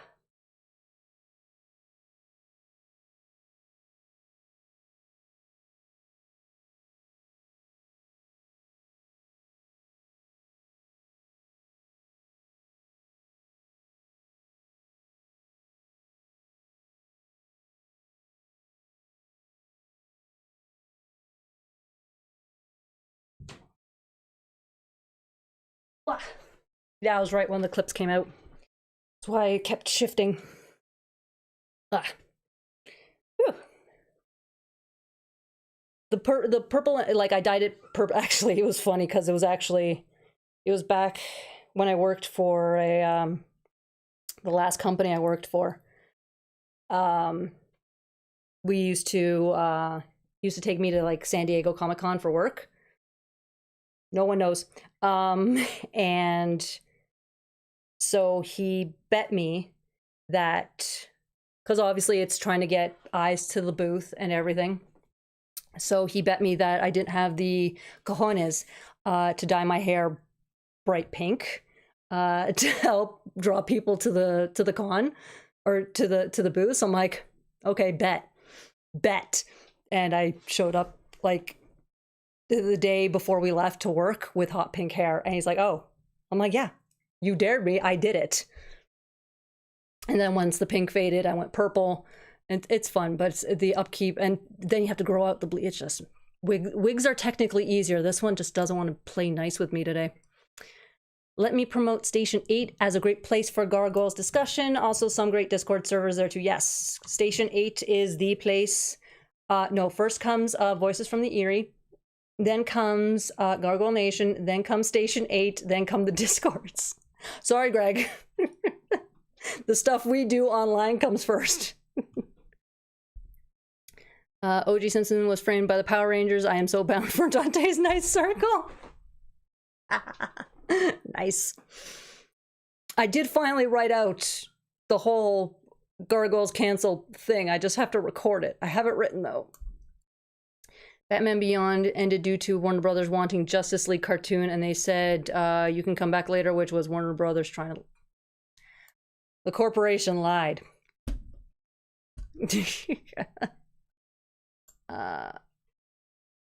Yeah, I was right when the clips came out. That's why I kept shifting. The purple, like I dyed it purple. Actually, it was funny because it was back when I worked for the last company I worked for. We used to take me to like San Diego Comic-Con for work. No one knows. And so he bet me that, because obviously it's trying to get eyes to the booth and everything. So he bet me that I didn't have the cojones to dye my hair bright pink to help draw people to the con, or to the booth. So I'm like, okay, bet. And I showed up like the day before we left to work with hot pink hair, and he's like, oh. I'm like, yeah, you dared me, I did it. And then once the pink faded, I went purple, and it's fun, but it's the upkeep, and then you have to grow out the bleach. It's just wigs are technically easier. This one just doesn't want to play nice with me today. Let me promote Station 8 as a great place for Gargoyles discussion. Also, some great Discord servers there too. Yes, Station 8 is the place. No, first comes Voices from the Eyrie, then comes Gargoyle Nation, then comes Station 8, then come the Discords. Sorry, Greg. The stuff we do online comes first. OG Simpson was framed by the Power Rangers. I am so bound for Dante's Night Circle. Nice. I did finally write out the whole Gargoyles cancel thing. I just have to record it. I have it written though. Batman Beyond ended due to Warner Brothers wanting Justice League cartoon, and they said you can come back later, which was Warner Brothers trying to... The corporation lied.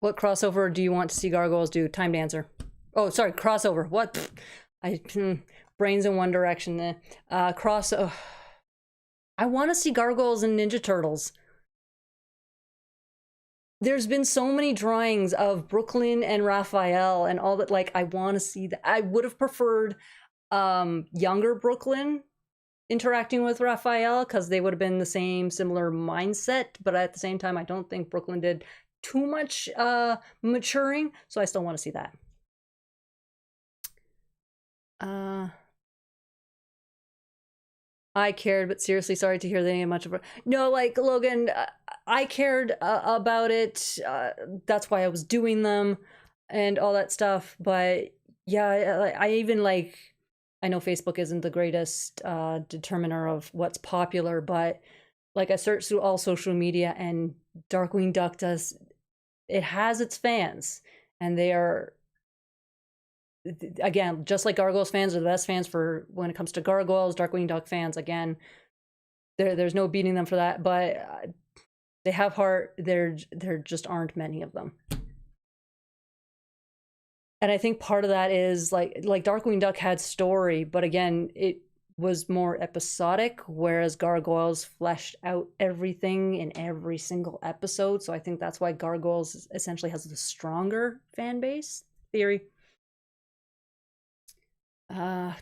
What crossover do you want to see Gargoyles do? Time Dancer. Oh, sorry, crossover. What? Brains in one direction. I want to see Gargoyles and Ninja Turtles. There's been so many drawings of Brooklyn and Raphael and all that. Like, I want to see that. I would have preferred younger Brooklyn interacting with Raphael, because they would have been the similar mindset. But at the same time, I don't think Brooklyn did too much maturing, so I still want to see that. I cared, but seriously, sorry to hear they ain't much of a... No, like, Logan, I cared about it. That's why I was doing them and all that stuff. But yeah, I even, like, I know Facebook isn't the greatest determiner of what's popular, but like I searched through all social media and Darkwing Duck does, it has its fans, and they are, again, just like Gargoyles fans are the best fans for when it comes to Gargoyles. Darkwing Duck fans, again, there's no beating them for that, but they have heart. There just aren't many of them. And I think part of that is like Darkwing Duck had story, but again, it was more episodic, whereas Gargoyles fleshed out everything in every single episode. So I think that's why Gargoyles essentially has the stronger fan base theory. I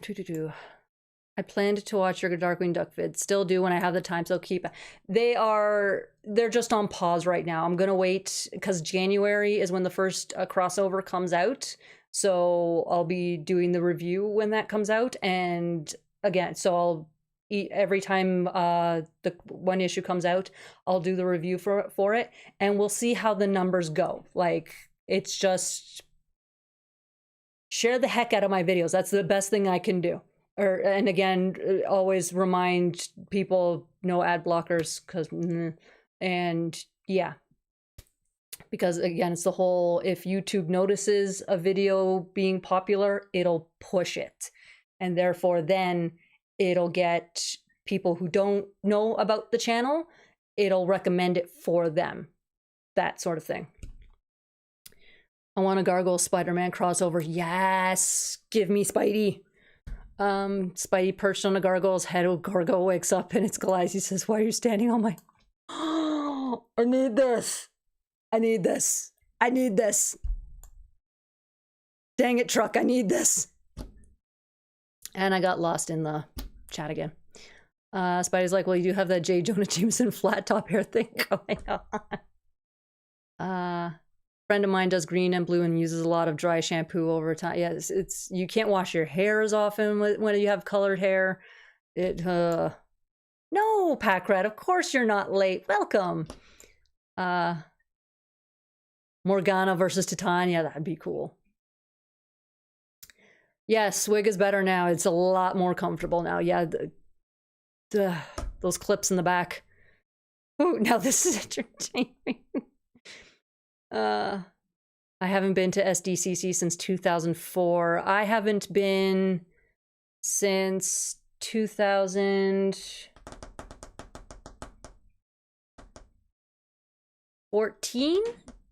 planned to watch your Darkwing Duck vid. Still do when I have the time, so keep... They're just on pause right now. I'm gonna wait, because January is when the first crossover comes out. So I'll be doing the review when that comes out. And again, so I'll every time the one issue comes out, I'll do the review for it. And we'll see how the numbers go. Like, it's just... share the heck out of my videos. That's the best thing I can do. And again, always remind people no ad blockers, because and yeah, because again, it's the whole, if YouTube notices a video being popular, it'll push it, and therefore then it'll get people who don't know about the channel, it'll recommend it for them, that sort of thing. I want a Gargoyle Spider-Man crossover. Yes, give me Spidey. Spidey perched on a gargoyle's head. Gargoyle wakes up and it's Goliath. He says, "Why are you standing on my..." Oh, I need this. I need this. I need this. Dang it, truck. I need this. And I got lost in the chat again. Spidey's like, "Well, you do have that J. Jonah Jameson flat top hair thing going on." Friend of mine does green and blue and uses a lot of dry shampoo over time. Yeah, it's you can't wash your hair as often when you have colored hair. No, Pack Rat, of course you're not late. Welcome. Morgana versus Titania, that'd be cool. Yes, wig is better now. It's a lot more comfortable now. Yeah, those clips in the back. Ooh, now this is entertaining. I haven't been to SDCC since 2004. I haven't been since 2014,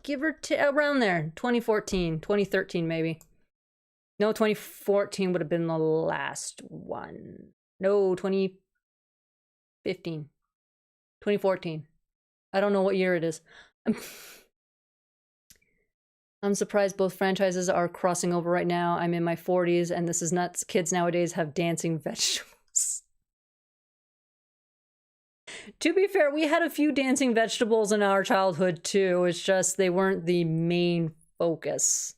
give or take, around there. 2014, 2013 maybe. No, 2014 would have been the last one. No, 2015. 2014. I don't know what year it is. I'm surprised both franchises are crossing over right now. I'm in my 40s and this is nuts. Kids nowadays have dancing vegetables. To be fair, we had a few dancing vegetables in our childhood too. It's just they weren't the main focus.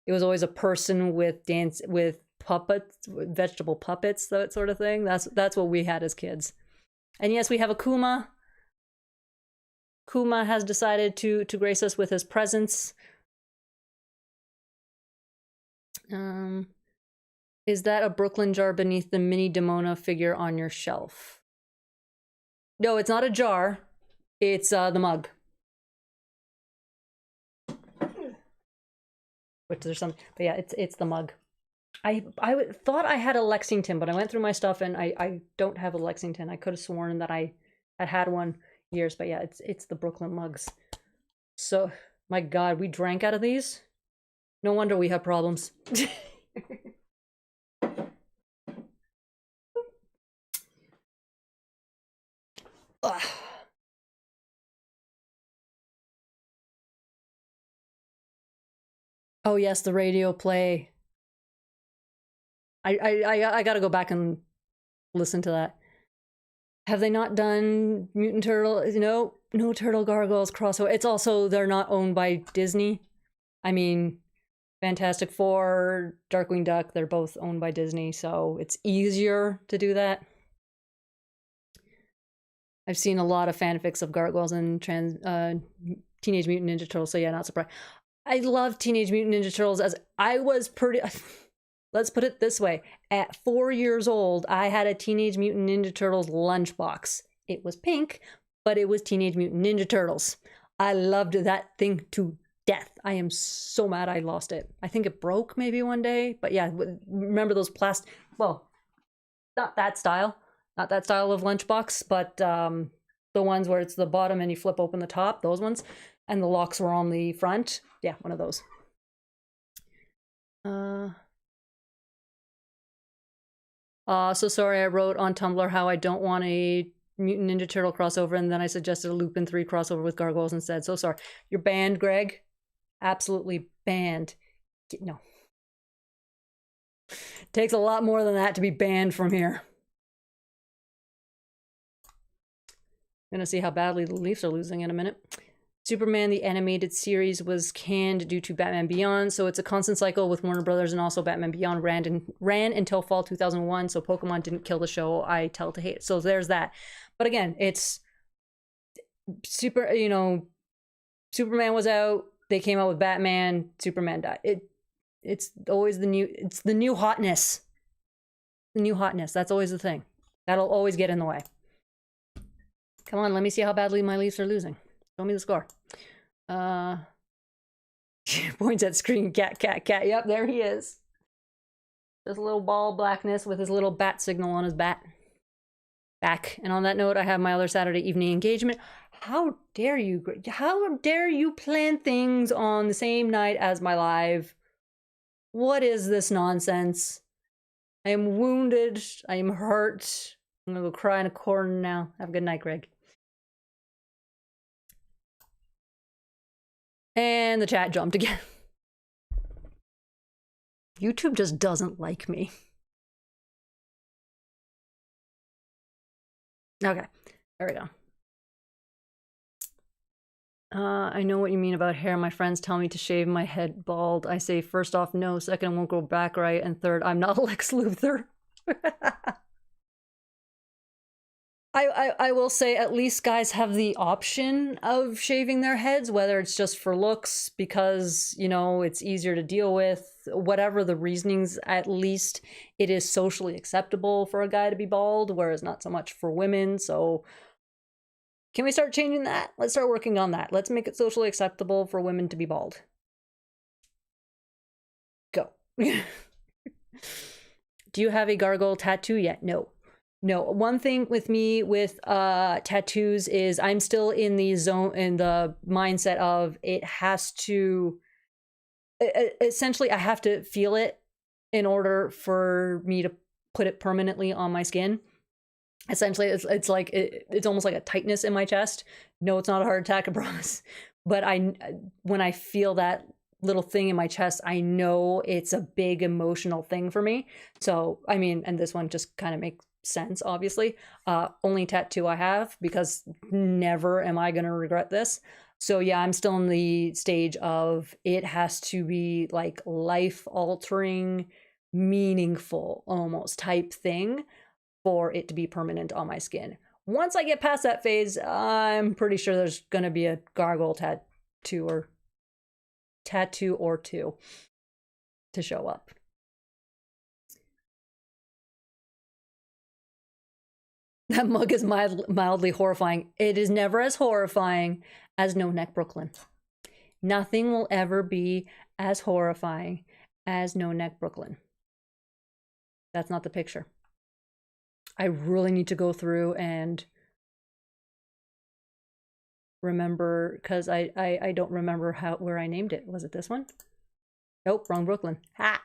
It was always a person with puppets, vegetable puppets, that sort of thing. That's what we had as kids. And yes, we have a Kuma. Kuma has decided to grace us with his presence. Is that a Brooklyn jar beneath the mini Demona figure on your shelf? No, it's not a jar. It's the mug. Which there's something, but yeah, it's the mug. I thought I had a Lexington, but I went through my stuff and I don't have a Lexington. I could have sworn that I had one years, but yeah, it's the Brooklyn mugs. So, my God, we drank out of these? No wonder we have problems. Oh yes, the radio play. I gotta go back and listen to that. Have they not done Mutant Turtle? No Turtle Gargoyles crossover. It's also, they're not owned by Disney. I mean, Fantastic Four, Darkwing Duck, they're both owned by Disney, so it's easier to do that. I've seen a lot of fanfics of Gargoyles and Teenage Mutant Ninja Turtles, so yeah, not surprised. I love Teenage Mutant Ninja Turtles as I was pretty... Let's put it this way. At 4 years old, I had a Teenage Mutant Ninja Turtles lunchbox. It was pink, but it was Teenage Mutant Ninja Turtles. I loved that thing to death. I am so mad I lost it. I think it broke maybe one day, but yeah, remember those plastic... Well, not that style. Not that style of lunchbox, but the ones where it's the bottom and you flip open the top, those ones. And the locks were on the front. Yeah, one of those. So sorry, I wrote on Tumblr how I don't want a Mutant Ninja Turtle crossover, and then I suggested a Lupin 3 crossover with Gargoyles instead. So sorry. You're banned, Greg. Absolutely banned. No. Takes a lot more than that to be banned from here. Gonna see how badly the Leafs are losing in a minute. Superman, the animated series, was canned due to Batman Beyond, so it's a constant cycle with Warner Brothers, and also Batman Beyond ran until fall 2001, so Pokemon didn't kill the show. I tell to hate. So there's that. But again, it's super, you know, Superman was out, they came out with Batman, Superman died. It's always the new hotness. The new hotness, that's always the thing. That'll always get in the way. Come on, let me see how badly my Leafs are losing. Show me the score. Points at screen. Cat. Yep, there he is. This little ball of blackness with his little bat signal on his back. And on that note, I have my other Saturday evening engagement. How dare you? How dare you plan things on the same night as my live? What is this nonsense? I am wounded. I am hurt. I'm gonna go cry in a corner now. Have a good night, Greg. And the chat jumped again. YouTube just doesn't like me. Okay, there we go. I know what you mean about hair. My friends tell me to shave my head bald. I say, first off, no. Second, I won't go back right. And third, I'm not Lex Luthor. I will say at least guys have the option of shaving their heads, whether it's just for looks, because, you know, it's easier to deal with, whatever the reasonings, at least it is socially acceptable for a guy to be bald, whereas not so much for women. So can we start changing that? Let's start working on that. Let's make it socially acceptable for women to be bald. Go. Do you have a gargoyle tattoo yet? No. No, one thing with me with tattoos is I'm still in the zone, in the mindset of it has to, essentially I have to feel it in order for me to put it permanently on my skin. Essentially, it's like, it's almost like a tightness in my chest. No, it's not a heart attack, I promise. But when I feel that little thing in my chest, I know it's a big emotional thing for me. So, I mean, and this one just kind of makes sense, obviously. Only tattoo I have, because never am I gonna regret this. So yeah, I'm still in the stage of it has to be like life-altering, meaningful almost type thing for it to be permanent on my skin. Once I get past that phase, I'm pretty sure there's gonna be a gargoyle tattoo or two to show up. That mug is mildly horrifying. It is never as horrifying as No Neck Brooklyn. Nothing will ever be as horrifying as No Neck Brooklyn. That's not the picture. I really need to go through and remember, because I don't remember where I named it. Was it this one? Nope, wrong Brooklyn. Ha!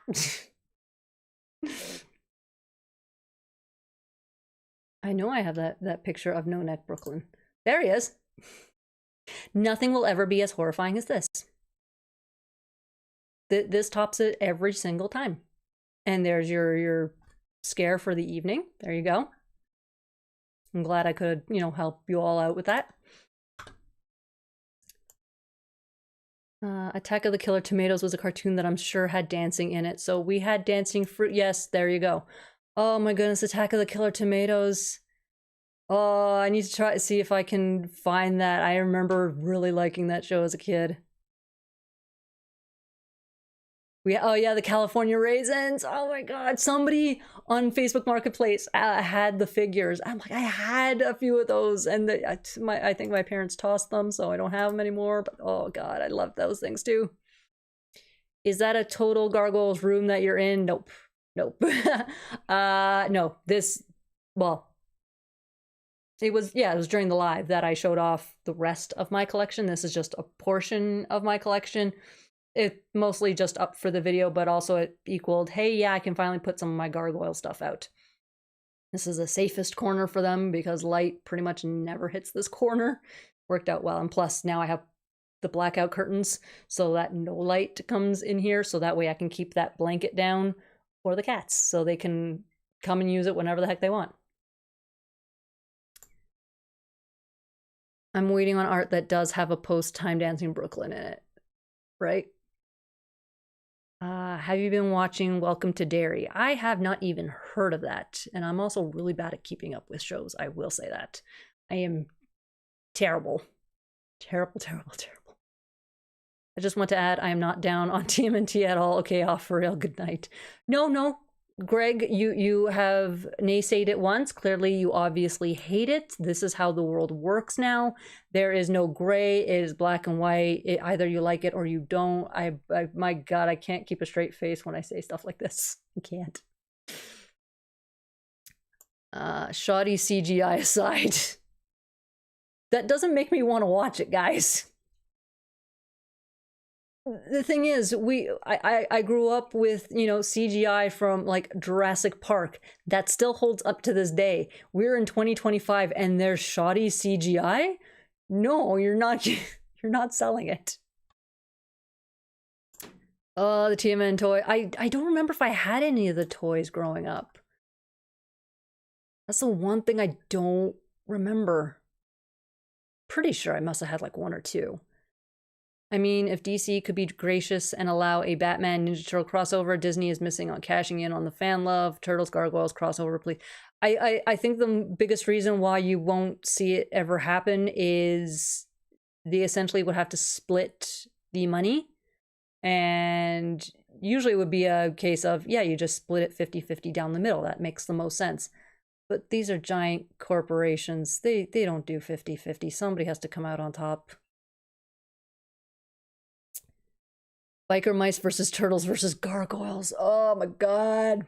I know I have that picture of No Neck Brooklyn. There he is. Nothing will ever be as horrifying as this. This tops it every single time. And there's your scare for the evening. There you go. I'm glad I could, you know, help you all out with that. Attack of the Killer Tomatoes was a cartoon that I'm sure had dancing in it. So we had dancing fruit. Yes, there you go. Oh my goodness, Attack of the Killer Tomatoes. Oh, I need to try to see if I can find that. I remember really liking that show as a kid. Oh yeah, the California raisins. Oh my god, somebody on Facebook Marketplace had the figures. I'm like, I had a few of those, and I think my parents tossed them, so I don't have them anymore. But oh god, I love those things too. Is that a total Gargoyles room that you're in? Nope, nope. No. Well, it was during the live that I showed off the rest of my collection. This is just a portion of my collection. It mostly just up for the video, but also it equaled, hey, yeah, I can finally put some of my gargoyle stuff out. This is the safest corner for them because light pretty much never hits this corner. Worked out well. And plus now I have the blackout curtains so that no light comes in here. So that way I can keep that blanket down for the cats so they can come and use it whenever the heck they want. I'm waiting on art that does have a post Time Dancing Brooklyn in it, right? Have you been watching Welcome to Derry? I have not even heard of that. And I'm also really bad at keeping up with shows. I will say that. I am terrible. Terrible, terrible, terrible. I just want to add, I am not down on TMNT at all. Okay, off for real. Good night. No. Greg, you have naysayed it once. Clearly, you obviously hate it. This is how the world works now. There is no gray. It is black and white. Either you like it or you don't. My God, I can't keep a straight face when I say stuff like this. I can't. Shoddy CGI aside, that doesn't make me want to watch it, guys. The thing is, I grew up with, CGI from like Jurassic Park. That still holds up to this day. We're in 2025 and there's shoddy CGI? No, you're not you're not selling it. Oh, the TMN toy. I don't remember if I had any of the toys growing up. That's the one thing I don't remember. Pretty sure I must have had like one or two. I mean, if DC could be gracious and allow a Batman Ninja Turtle crossover, Disney is missing on cashing in on the fan love. Turtles, Gargoyles crossover, please. I think the biggest reason why you won't see it ever happen is they essentially would have to split the money. And usually it would be a case of, yeah, you just split it 50-50 down the middle. That makes the most sense. But these are giant corporations. They don't do 50-50. Somebody has to come out on top. Biker mice versus turtles versus gargoyles. Oh my god.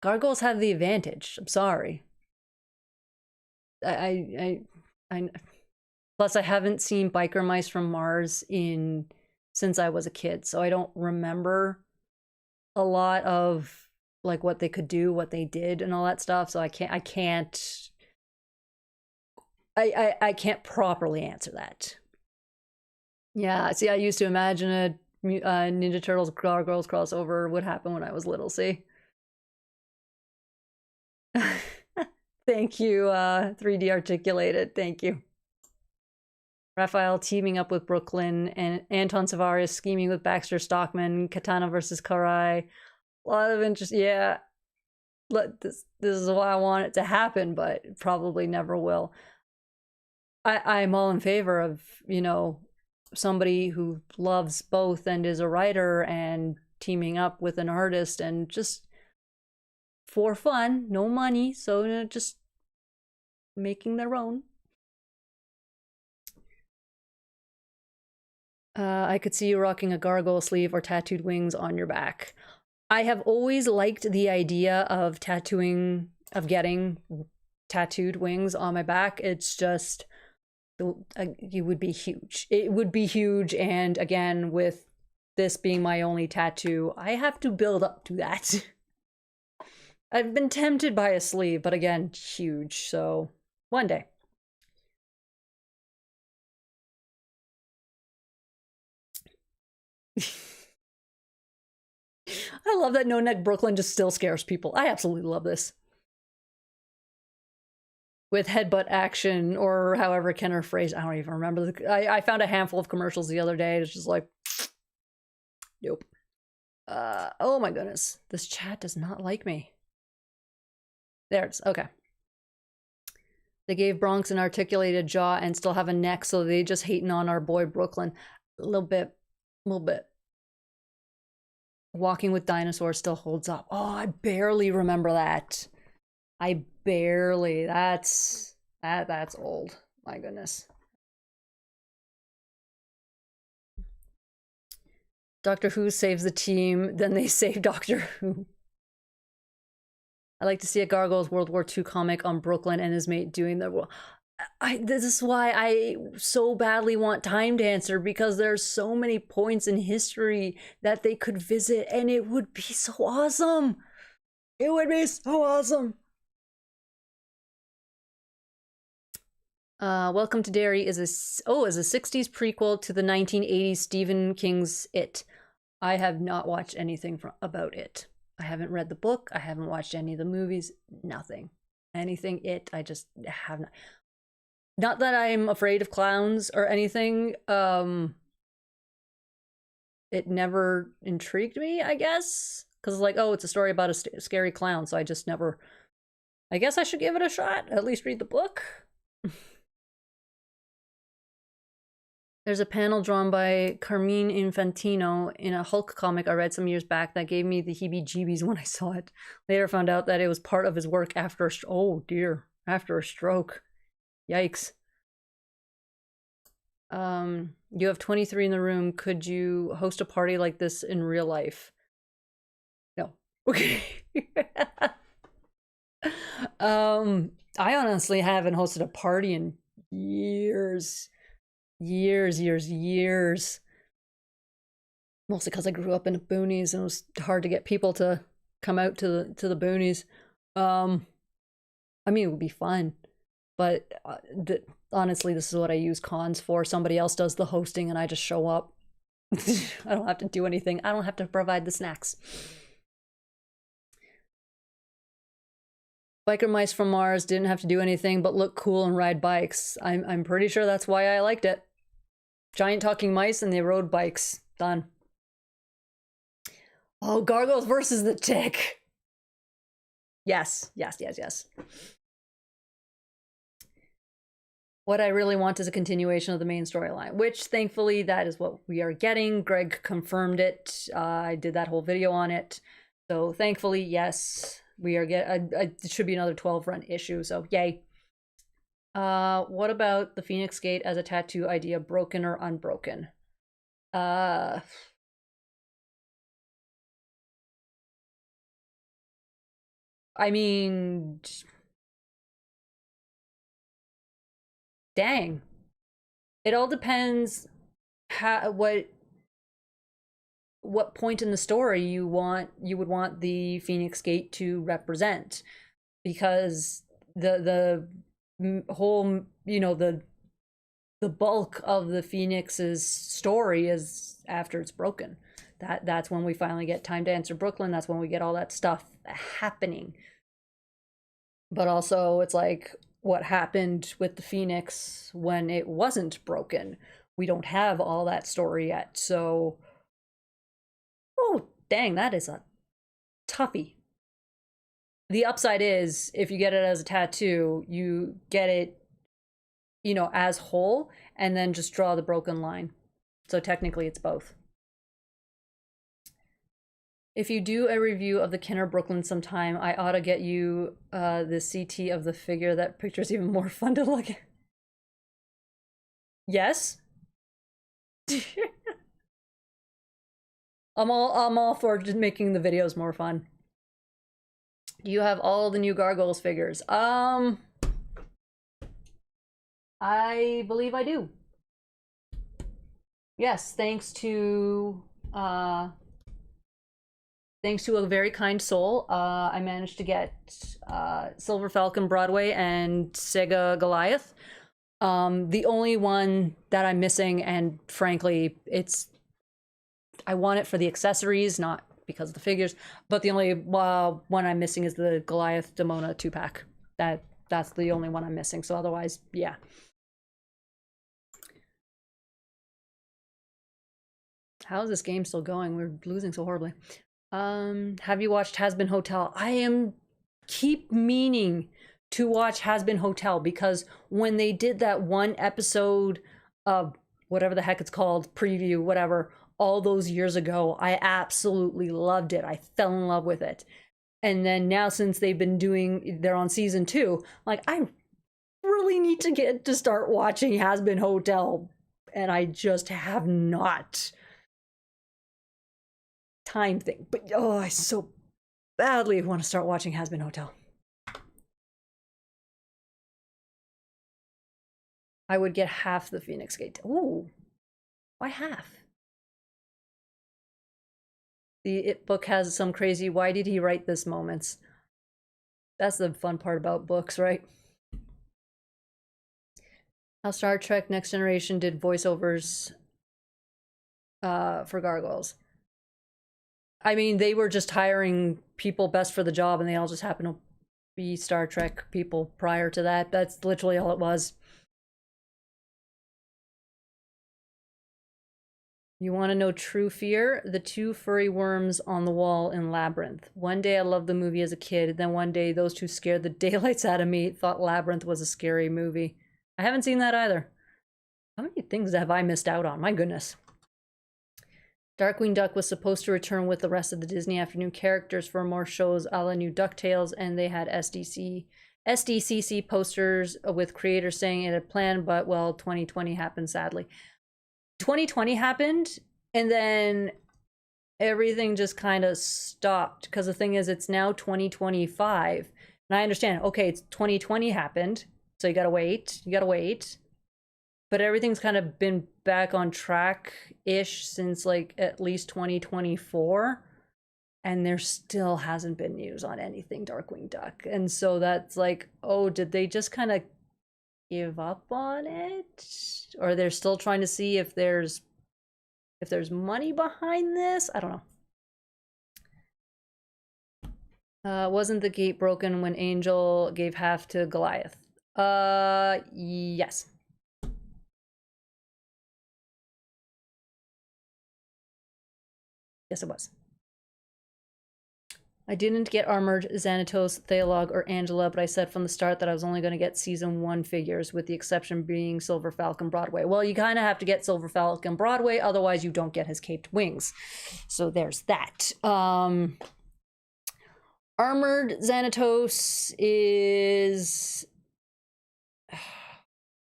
Gargoyles have the advantage. I'm sorry. Plus I haven't seen Biker Mice from Mars since I was a kid, so I don't remember a lot of like what they could do, what they did, and all that stuff. So I can't properly answer that. Yeah, see, I used to imagine a Ninja Turtles Gargoyles crossover would happen when I was little, see? Thank you, 3D Articulated, thank you. Raphael teaming up with Brooklyn, and Anton Tavares scheming with Baxter Stockman, Katana versus Karai. A lot of interest, yeah. This is why I want it to happen, but it probably never will. I'm all in favor of, somebody who loves both and is a writer and teaming up with an artist and just for fun, no money, so just making their own. I could see you rocking a gargoyle sleeve or tattooed wings on your back. I have always liked the idea of getting tattooed wings on my back. It's just, it would be huge. It would be huge, and again, with this being my only tattoo, I have to build up to that. I've been tempted by a sleeve, but again, huge, so one day. I love that No Neck Brooklyn just still scares people. I absolutely love this. With headbutt action, or however Kenner phrased, I don't even remember. I found a handful of commercials the other day. It's just like, nope. Oh my goodness. This chat does not like me. There it is. Okay. They gave Bronx an articulated jaw and still have a neck, so they just hating on our boy Brooklyn. A little bit. Walking with Dinosaurs still holds up. Oh, I barely remember that. That's old. My goodness. Doctor Who saves the team, then they save Doctor Who. I like to see a Gargoyles World War II comic on Brooklyn and his mate doing the... this is why I so badly want Time Dancer, because there's so many points in history that they could visit, and it would be so awesome. It would be so awesome. Welcome to Derry is a 60s prequel to the 1980s Stephen King's It. I have not watched anything about it. I haven't read the book. I haven't watched any of the movies. Nothing. Anything It. I just have not. Not that I'm afraid of clowns or anything. It never intrigued me, I guess. Because like, oh, it's a story about a scary clown. So I just never... I guess I should give it a shot. At least read the book. There's a panel drawn by Carmine Infantino in a Hulk comic I read some years back that gave me the heebie-jeebies when I saw it. Later found out that it was part of his work after after a stroke. Yikes. You have 23 in the room. Could you host a party like this in real life? No. Okay. I honestly haven't hosted a party in years. Years. Mostly because I grew up in the boonies and it was hard to get people to come out to the boonies. I mean, it would be fun, but honestly, this is what I use cons for. Somebody else does the hosting and I just show up. I don't have to do anything. I don't have to provide the snacks. Biker mice from Mars didn't have to do anything but look cool and ride bikes. I'm pretty sure that's why I liked it. Giant talking mice and they rode bikes. Done. Oh, Gargoyles versus the Tick. Yes. What I really want is a continuation of the main storyline, which thankfully that is what we are getting. Greg confirmed it. I did that whole video on it. So thankfully, yes. We are it should be another 12-run issue, so yay. What about the Phoenix Gate as a tattoo idea, broken or unbroken? I mean, dang. It all depends what point in the story you would want the Phoenix Gate to represent, because the whole, you know, the bulk of the Phoenix's story is after it's broken. That's when we finally get Time Dancer Brooklyn. That's when we get all that stuff happening. But also it's like, what happened with the Phoenix when it wasn't broken? We don't have all that story yet, so oh, dang, that is a toughie. The upside is, if you get it as a tattoo, you get it, you know, as whole, and then just draw the broken line. So technically it's both. If you do a review of the Kenner Brooklyn sometime, I ought to get you the CT of the figure. That picture's even more fun to look at. Yes? I'm all for just making the videos more fun. Do you have all the new Gargoyles figures? I believe I do. Yes, thanks to a very kind soul, I managed to get Silver Falcon Broadway and Sega Goliath. The only one that I'm missing, and frankly, I want it for the accessories, not because of the figures, but the only one I'm missing is the Goliath Demona 2-pack. That's the only one I'm missing, so otherwise, yeah. How is this game still going? We're losing so horribly. Have you watched Has Been Hotel? I am keep meaning to watch Has-Been Hotel, because when they did that one episode of whatever the heck it's called, preview, whatever, all those years ago, I absolutely loved it. I fell in love with it. And then now, since they're on season 2, like, I really need to get to start watching Has-Been Hotel, and I just have not. Time thing. But oh, I so badly want to start watching Has-Been Hotel. I would get half the Phoenix Gate. Ooh, why half? The It book has some crazy, why did he write this moments. That's the fun part about books, right? How Star Trek Next Generation did voiceovers for Gargoyles. I mean, they were just hiring people best for the job, and they all just happened to be Star Trek people prior to that. That's literally all it was. You want to know true fear? The 2 furry worms on the wall in Labyrinth. One day I loved the movie as a kid, then one day those 2 scared the daylights out of me, thought Labyrinth was a scary movie. I haven't seen that either. How many things have I missed out on? My goodness. Darkwing Duck was supposed to return with the rest of the Disney Afternoon characters for more shows a la New DuckTales, and they had SDCC posters with creators saying it had planned, but, well, 2020 happened, sadly. 2020 happened, and then everything just kind of stopped, because the thing is, it's now 2025, and I understand, okay, it's 2020 happened, so you gotta wait, but everything's kind of been back on track-ish since, like, at least 2024, and there still hasn't been news on anything Darkwing Duck, and so that's like, oh, did they just kind of give up on it, or they're still trying to see if there's money behind this? I don't know. Wasn't the gate broken when Angel gave half to Goliath? Yes. Yes, it was. I didn't get Armored, Xanatos, Thalog, or Angela, but I said from the start that I was only going to get season 1 figures, with the exception being Silver Falcon Broadway. Well, you kind of have to get Silver Falcon Broadway, otherwise you don't get his caped wings. So there's that. Armored Xanatos is...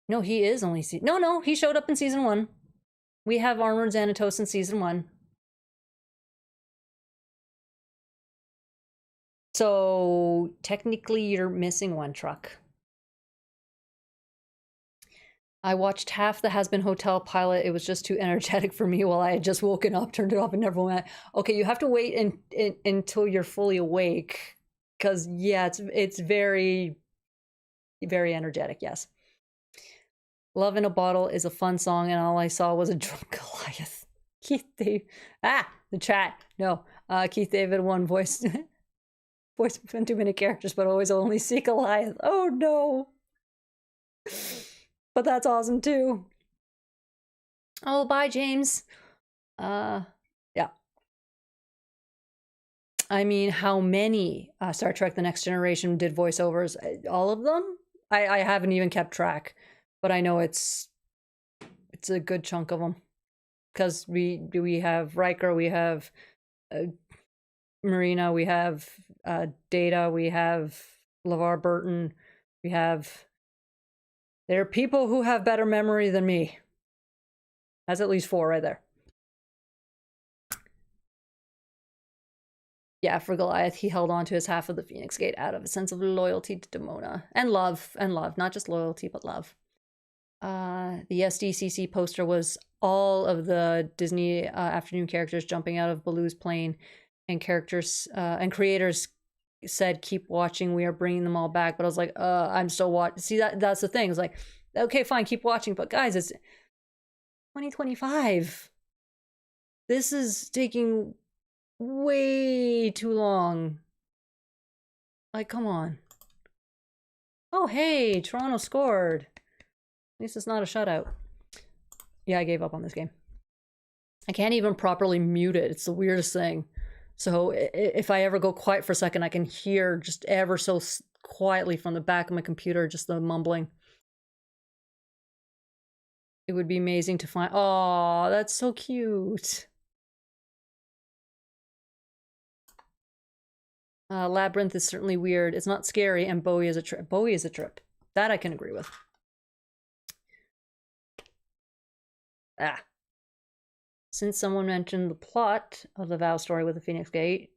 No, he is only... No, he showed up in season 1. We have Armored Xanatos in season 1. So technically you're missing 1 truck. I watched half the Has-Been Hotel pilot. It was just too energetic for me while I had just woken up, turned it off, and never went. Okay, you have to wait until you're fully awake, because yeah, it's very, very energetic. Yes. Love in a Bottle is a fun song, and all I saw was a drunk Goliath. Keith David. The chat. No. Keith David won voice. Voice 2-minute characters, but always only see Goliath. Oh no. But that's awesome too. Oh, bye, James. Yeah. I mean, how many Star Trek The Next Generation did voiceovers? All of them? I haven't even kept track, but I know it's a good chunk of them. Because we have Riker, we have Marina, we have Data, we have LeVar Burton, there are people who have better memory than me. That's at least 4 right there. Yeah, for Goliath, he held on to his half of the Phoenix Gate out of a sense of loyalty to Demona. And love, not just loyalty, but love. The SDCC poster was all of the Disney Afternoon characters jumping out of Baloo's plane, and characters and creators said, keep watching, we are bringing them all back. But I was like, I'm still watching. See, that's the thing. It's like, okay, fine, keep watching, but guys, it's 2025. This is taking way too long. Like, come on. Oh, hey, Toronto scored. At least it's not a shutout. Yeah, I gave up on this game. I can't even properly mute it. It's the weirdest thing. So if I ever go quiet for a second, I can hear just ever so quietly from the back of my computer, just the mumbling. It would be amazing to find. Oh, that's so cute. Labyrinth is certainly weird. It's not scary, and Bowie is a trip. Bowie is a trip. That I can agree with. Ah. Since someone mentioned the plot of the Vow story with the Phoenix Gate,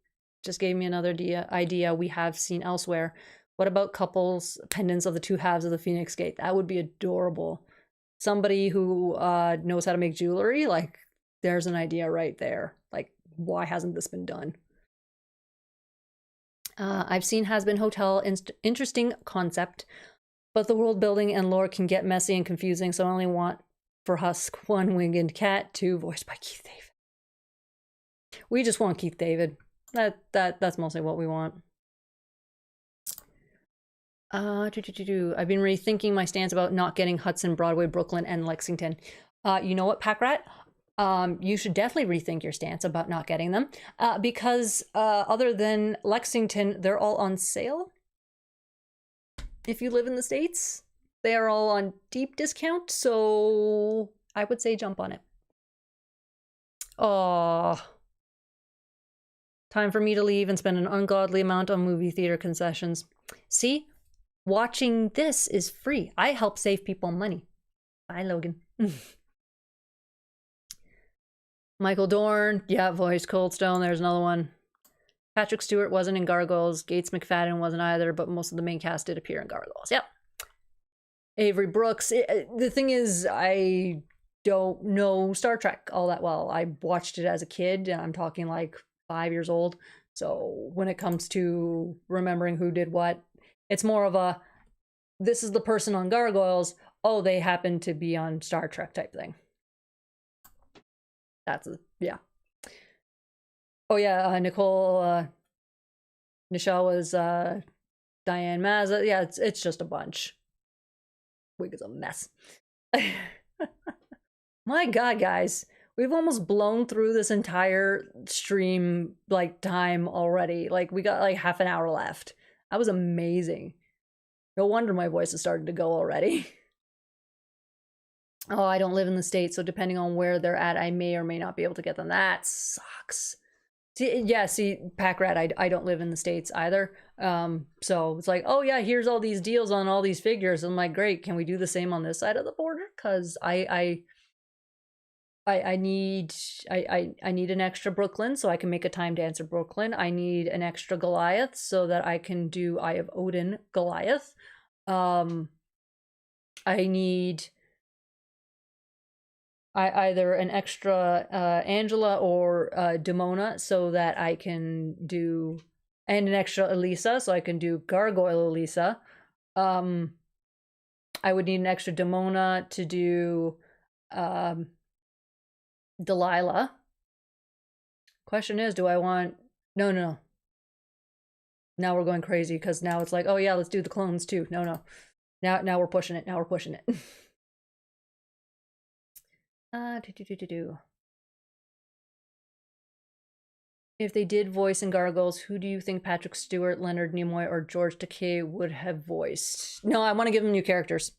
just gave me another idea we have seen elsewhere. What about couples pendants of the two halves of the Phoenix Gate? That would be adorable. Somebody who knows how to make jewelry, like, there's an idea right there. Like, why hasn't this been done? I've seen Has Been Hotel, interesting concept, but the world building and lore can get messy and confusing, so I only want for Husk 1 Winged Cat, 2 voiced by Keith David. We just want Keith David. That's mostly what we want. I've been rethinking my stance about not getting Hudson, Broadway, Brooklyn, and Lexington. You know what, Pack Rat? You should definitely rethink your stance about not getting them, because other than Lexington, they're all on sale. If you live in the States, they are all on deep discount, so I would say jump on it. Oh, time for me to leave and spend an ungodly amount on movie theater concessions. See, watching this is free. I help save people money. Bye, Logan. Michael Dorn, yeah, voiced Coldstone. There's another one. Patrick Stewart wasn't in Gargoyles. Gates McFadden wasn't either, but most of the main cast did appear in Gargoyles. Yep. Avery Brooks. The thing is, I don't know Star Trek all that well. I watched it as a kid, and I'm talking like 5 years old. So when it comes to remembering who did what, it's more of a, this is the person on Gargoyles. Oh, they happen to be on Star Trek type thing. That's yeah. Oh yeah, Nichelle was Diane Mazza. Yeah, it's just a bunch. Wig is a mess. My God, guys, we've almost blown through this entire stream like time already. Like, we got like half an hour left. That was amazing. No wonder my voice has started to go already. Oh, I don't live in the States, so depending on where they're at, I may or may not be able to get them. That sucks. See, Pack Rat, I don't live in the States either. So it's like, oh yeah, here's all these deals on all these figures. I'm like, great, can we do the same on this side of the border? Because I need an extra Brooklyn so I can make a time dancer Brooklyn. I need an extra Goliath so that I can do Eye of Odin Goliath. I need either an extra Angela or Demona so that I can do, and an extra Elisa so I can do Gargoyle Elisa. I would need an extra Demona to do Delilah. Question is, do I want... No. Now we're going crazy because now it's like, oh yeah, let's do the clones too. No. Now we're pushing it. If they did voice in Gargoyles, who do you think Patrick Stewart, Leonard Nimoy, or George Takei would have voiced? No, I want to give them new characters.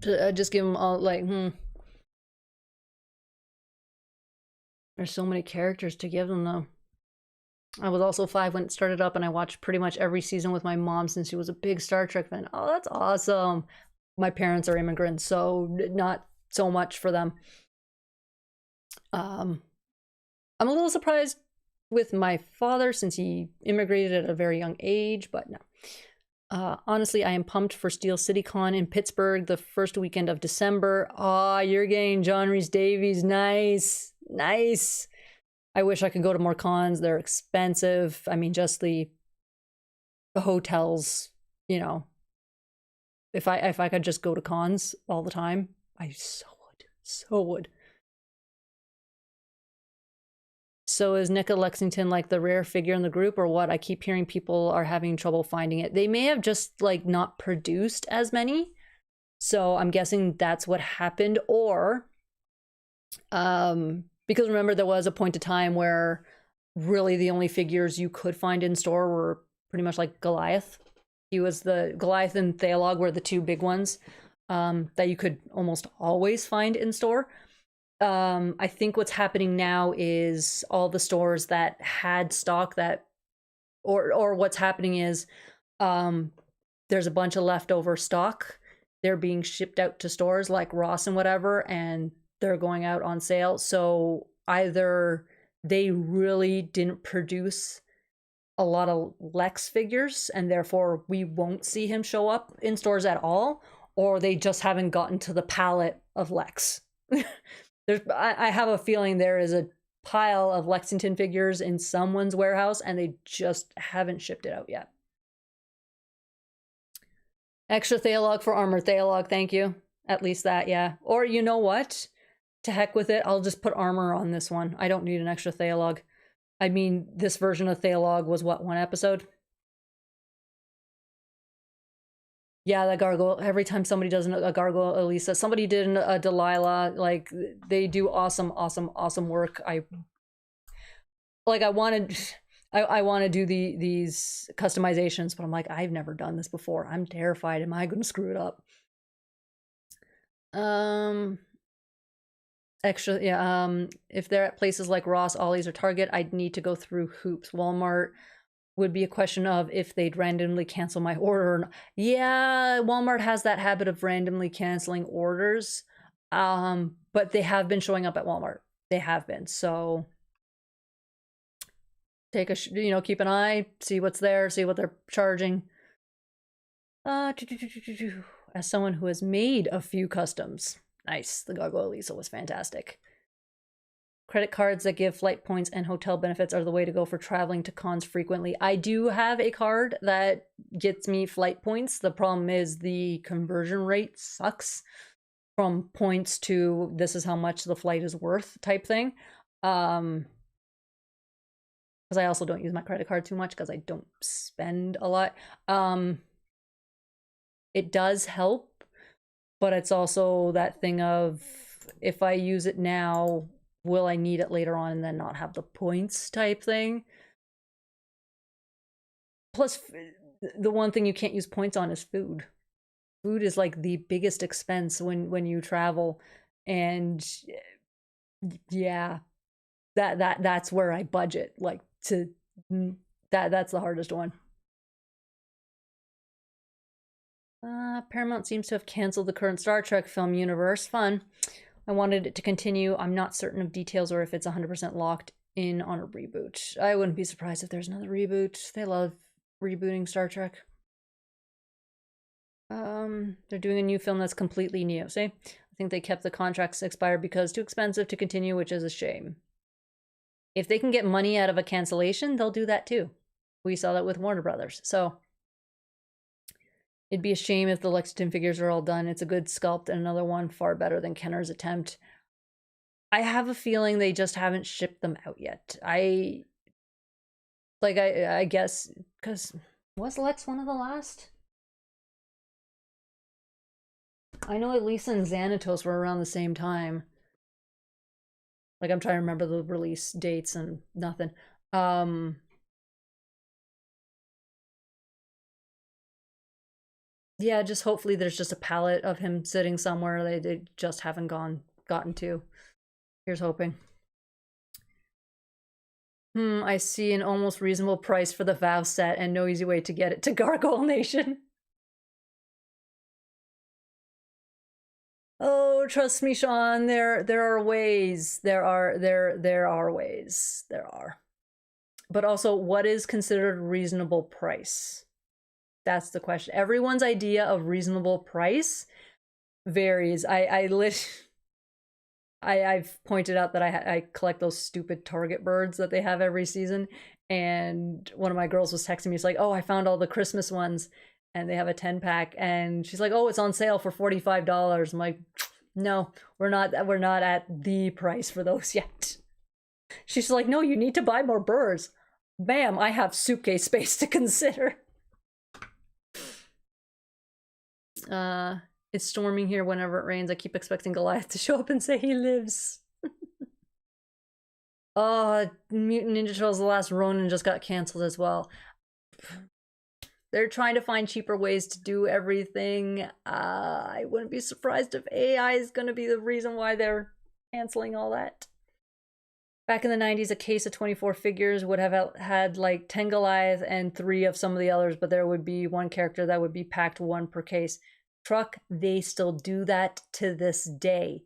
Just give them all, like, There's so many characters to give them, though. I was also 5 when it started up, and I watched pretty much every season with my mom since she was a big Star Trek fan. Oh, that's awesome. My parents are immigrants, so not so much for them. I'm a little surprised with my father since he immigrated at a very young age, but no. Honestly, I am pumped for Steel City Con in Pittsburgh the first weekend of December. Aw, you're getting John Rhys-Davies. Nice. I wish I could go to more cons. They're expensive. I mean, just the hotels, you know. If I could just go to cons all the time, I so would. So is NECA Lexington like the rare figure in the group or what? I keep hearing people are having trouble finding it. They may have just like not produced as many. So I'm guessing that's what happened. Or Because remember, there was a point of time where really the only figures you could find in store were pretty much like Goliath. He was the Goliath and Thalog were the two big ones that you could almost always find in store. I think what's happening now is all the stores that had stock that, or what's happening is there's a bunch of leftover stock. They're being shipped out to stores like Ross and whatever, and they're going out on sale. So either they really didn't produce a lot of Lex figures and therefore we won't see him show up in stores at all, or they just haven't gotten to the palette of Lex. I have a feeling there is a pile of Lexington figures in someone's warehouse and they just haven't shipped it out yet. Extra Thalog for armor. Thalog, thank you. At least that, yeah. Or you know what? To heck with it, I'll just put armor on this one. I don't need an extra Thalog. I mean, this version of Thalog was what, one episode? Yeah, that gargoyle. Every time somebody does a gargoyle, Elisa, somebody did a Delilah. Like, they do awesome work. I want to do these customizations, but I'm like, I've never done this before. I'm terrified. Am I going to screw it up? Extra, yeah. If they're at places like Ross, Ollie's, or Target, I'd need to go through hoops. Walmart would be a question of if they'd randomly cancel my order or not. Yeah, Walmart has that habit of randomly canceling orders. But they have been showing up at Walmart. They have been. So take a, keep an eye, see what's there, see what they're charging. As someone who has made a few customs. Nice. The Gargoyle Lisa was fantastic. Credit cards that give flight points and hotel benefits are the way to go for traveling to cons frequently. I do have a card that gets me flight points. The problem is the conversion rate sucks from points to this is how much the flight is worth type thing. Because I also don't use my credit card too much because I don't spend a lot. It does help. But it's also that thing of, if I use it now, will I need it later on and then not have the points type thing? Plus, the one thing you can't use points on is food. Food is like the biggest expense when you travel. And yeah, that's where I budget. Like, that's the hardest one. Paramount seems to have canceled the current Star Trek film universe. Fun. I wanted it to continue. I'm not certain of details or if it's 100% locked in on a reboot. I wouldn't be surprised if there's another reboot. They love rebooting Star Trek. They're doing a new film that's completely new. See? I think they kept the contracts expired because too expensive to continue, which is a shame. If they can get money out of a cancellation, they'll do that too. We saw that with Warner Brothers. So it'd be a shame if the Lexington figures are all done. It's a good sculpt and another one far better than Kenner's attempt. I have a feeling they just haven't shipped them out yet. I guess, because was Lex one of the last? I know Elisa and Xanatos were around the same time. Like, I'm trying to remember the release dates and nothing. Yeah, just hopefully there's just a palette of him sitting somewhere they just haven't gotten to. Here's hoping. I see an almost reasonable price for the Valve set and no easy way to get it to Gargoyle Nation. Oh, trust me, Sean, there are ways. There are ways. There are. But also, what is considered a reasonable price? That's the question. Everyone's idea of reasonable price varies. I've pointed out that I collect those stupid Target birds that they have every season, and one of my girls was texting me. It's like, oh, I found all the Christmas ones, and they have a 10-pack, and she's like, oh, it's on sale for $45. I'm like, no, we're not at the price for those yet. She's like, no, you need to buy more birds. Bam, I have suitcase space to consider. It's storming here whenever it rains. I keep expecting Goliath to show up and say he lives. Mutant Ninja Turtles: The Last Ronin just got canceled as well. They're trying to find cheaper ways to do everything. I wouldn't be surprised if AI is going to be the reason why they're canceling all that. Back in the 90s, a case of 24 figures would have had like 10 Goliath and 3 of some of the others, but there would be one character that would be packed 1 per case. Truck, they still do that to this day.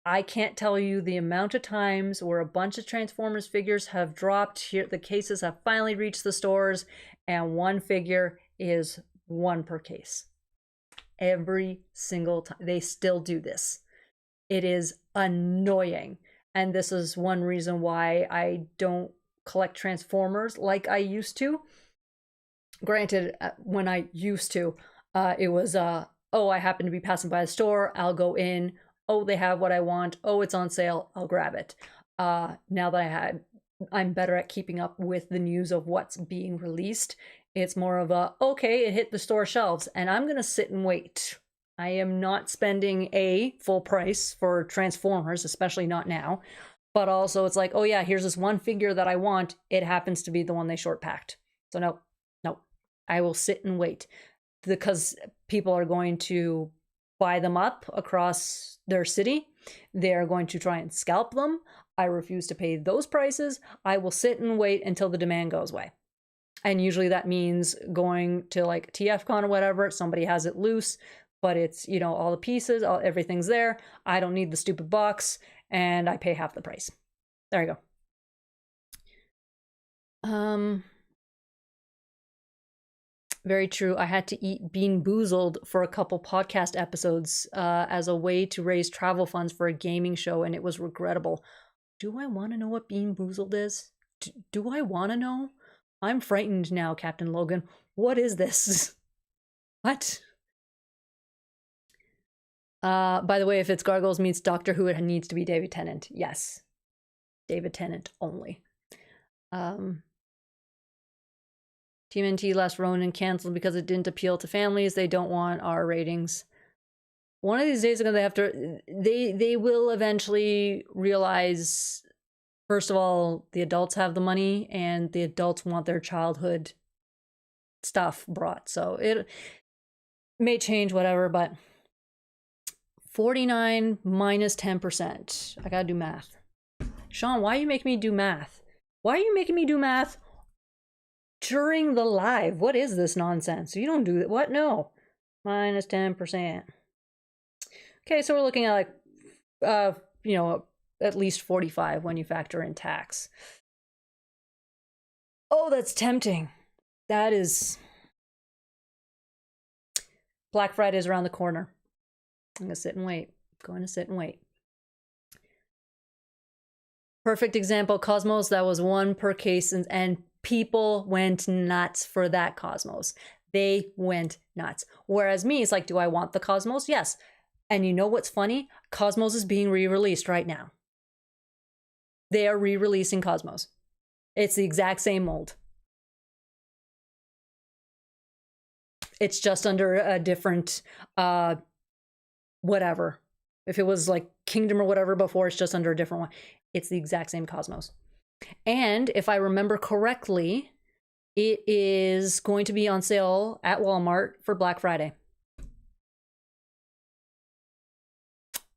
I can't tell you the amount of times where a bunch of Transformers figures have dropped here. The cases have finally reached the stores, and 1 figure is 1 per case. Every single time. They still do this. It is annoying. And this is one reason why I don't collect Transformers like I used to. Granted, when I used to, it was, oh, I happen to be passing by a store, I'll go in, oh, they have what I want, oh, it's on sale, I'll grab it. Now that I'm better at keeping up with the news of what's being released, it's more of a, okay, it hit the store shelves, and I'm gonna sit and wait. I am not spending a full price for Transformers, especially not now. But also it's like, oh yeah, here's this one figure that I want. It happens to be the one they short packed. So no, I will sit and wait because people are going to buy them up across their city. They're going to try and scalp them. I refuse to pay those prices. I will sit and wait until the demand goes away. And usually that means going to like TFCon or whatever. Somebody has it loose, but it's, you know, all the pieces, everything's there. I don't need the stupid box, and I pay half the price. There you go. Very true. I had to eat Bean Boozled for a couple podcast episodes as a way to raise travel funds for a gaming show, and it was regrettable. Do I want to know what Bean Boozled is? Do I want to know? I'm frightened now, Captain Logan. What is this? What? By the way, if it's Gargoyles meets Doctor Who, it needs to be David Tennant. Yes. David Tennant only. TMNT Last Ronin canceled because it didn't appeal to families. They don't want R ratings. One of these days they're gonna have to, they will eventually realize, first of all, the adults have the money and the adults want their childhood stuff brought. So it may change, whatever, but 49 minus 10%. I gotta do math. Sean, why are you making me do math? Why are you making me do math during the live? What is this nonsense? You don't do that. What? No. Minus 10%. Okay, so we're looking at like, you know, at least 45 when you factor in tax. Oh, that's tempting. That is... Black Friday is around the corner. I'm going to sit and wait. Going to sit and wait. Perfect example, Cosmos. That was 1 per case, and people went nuts for that Cosmos. They went nuts. Whereas me, it's like, do I want the Cosmos? Yes. And you know what's funny? Cosmos is being re-released right now. They are re-releasing Cosmos. It's the exact same mold. It's just under a different... whatever. If it was like Kingdom or whatever before, it's just under a different one. It's the exact same Cosmos. And if I remember correctly, it is going to be on sale at Walmart for Black Friday.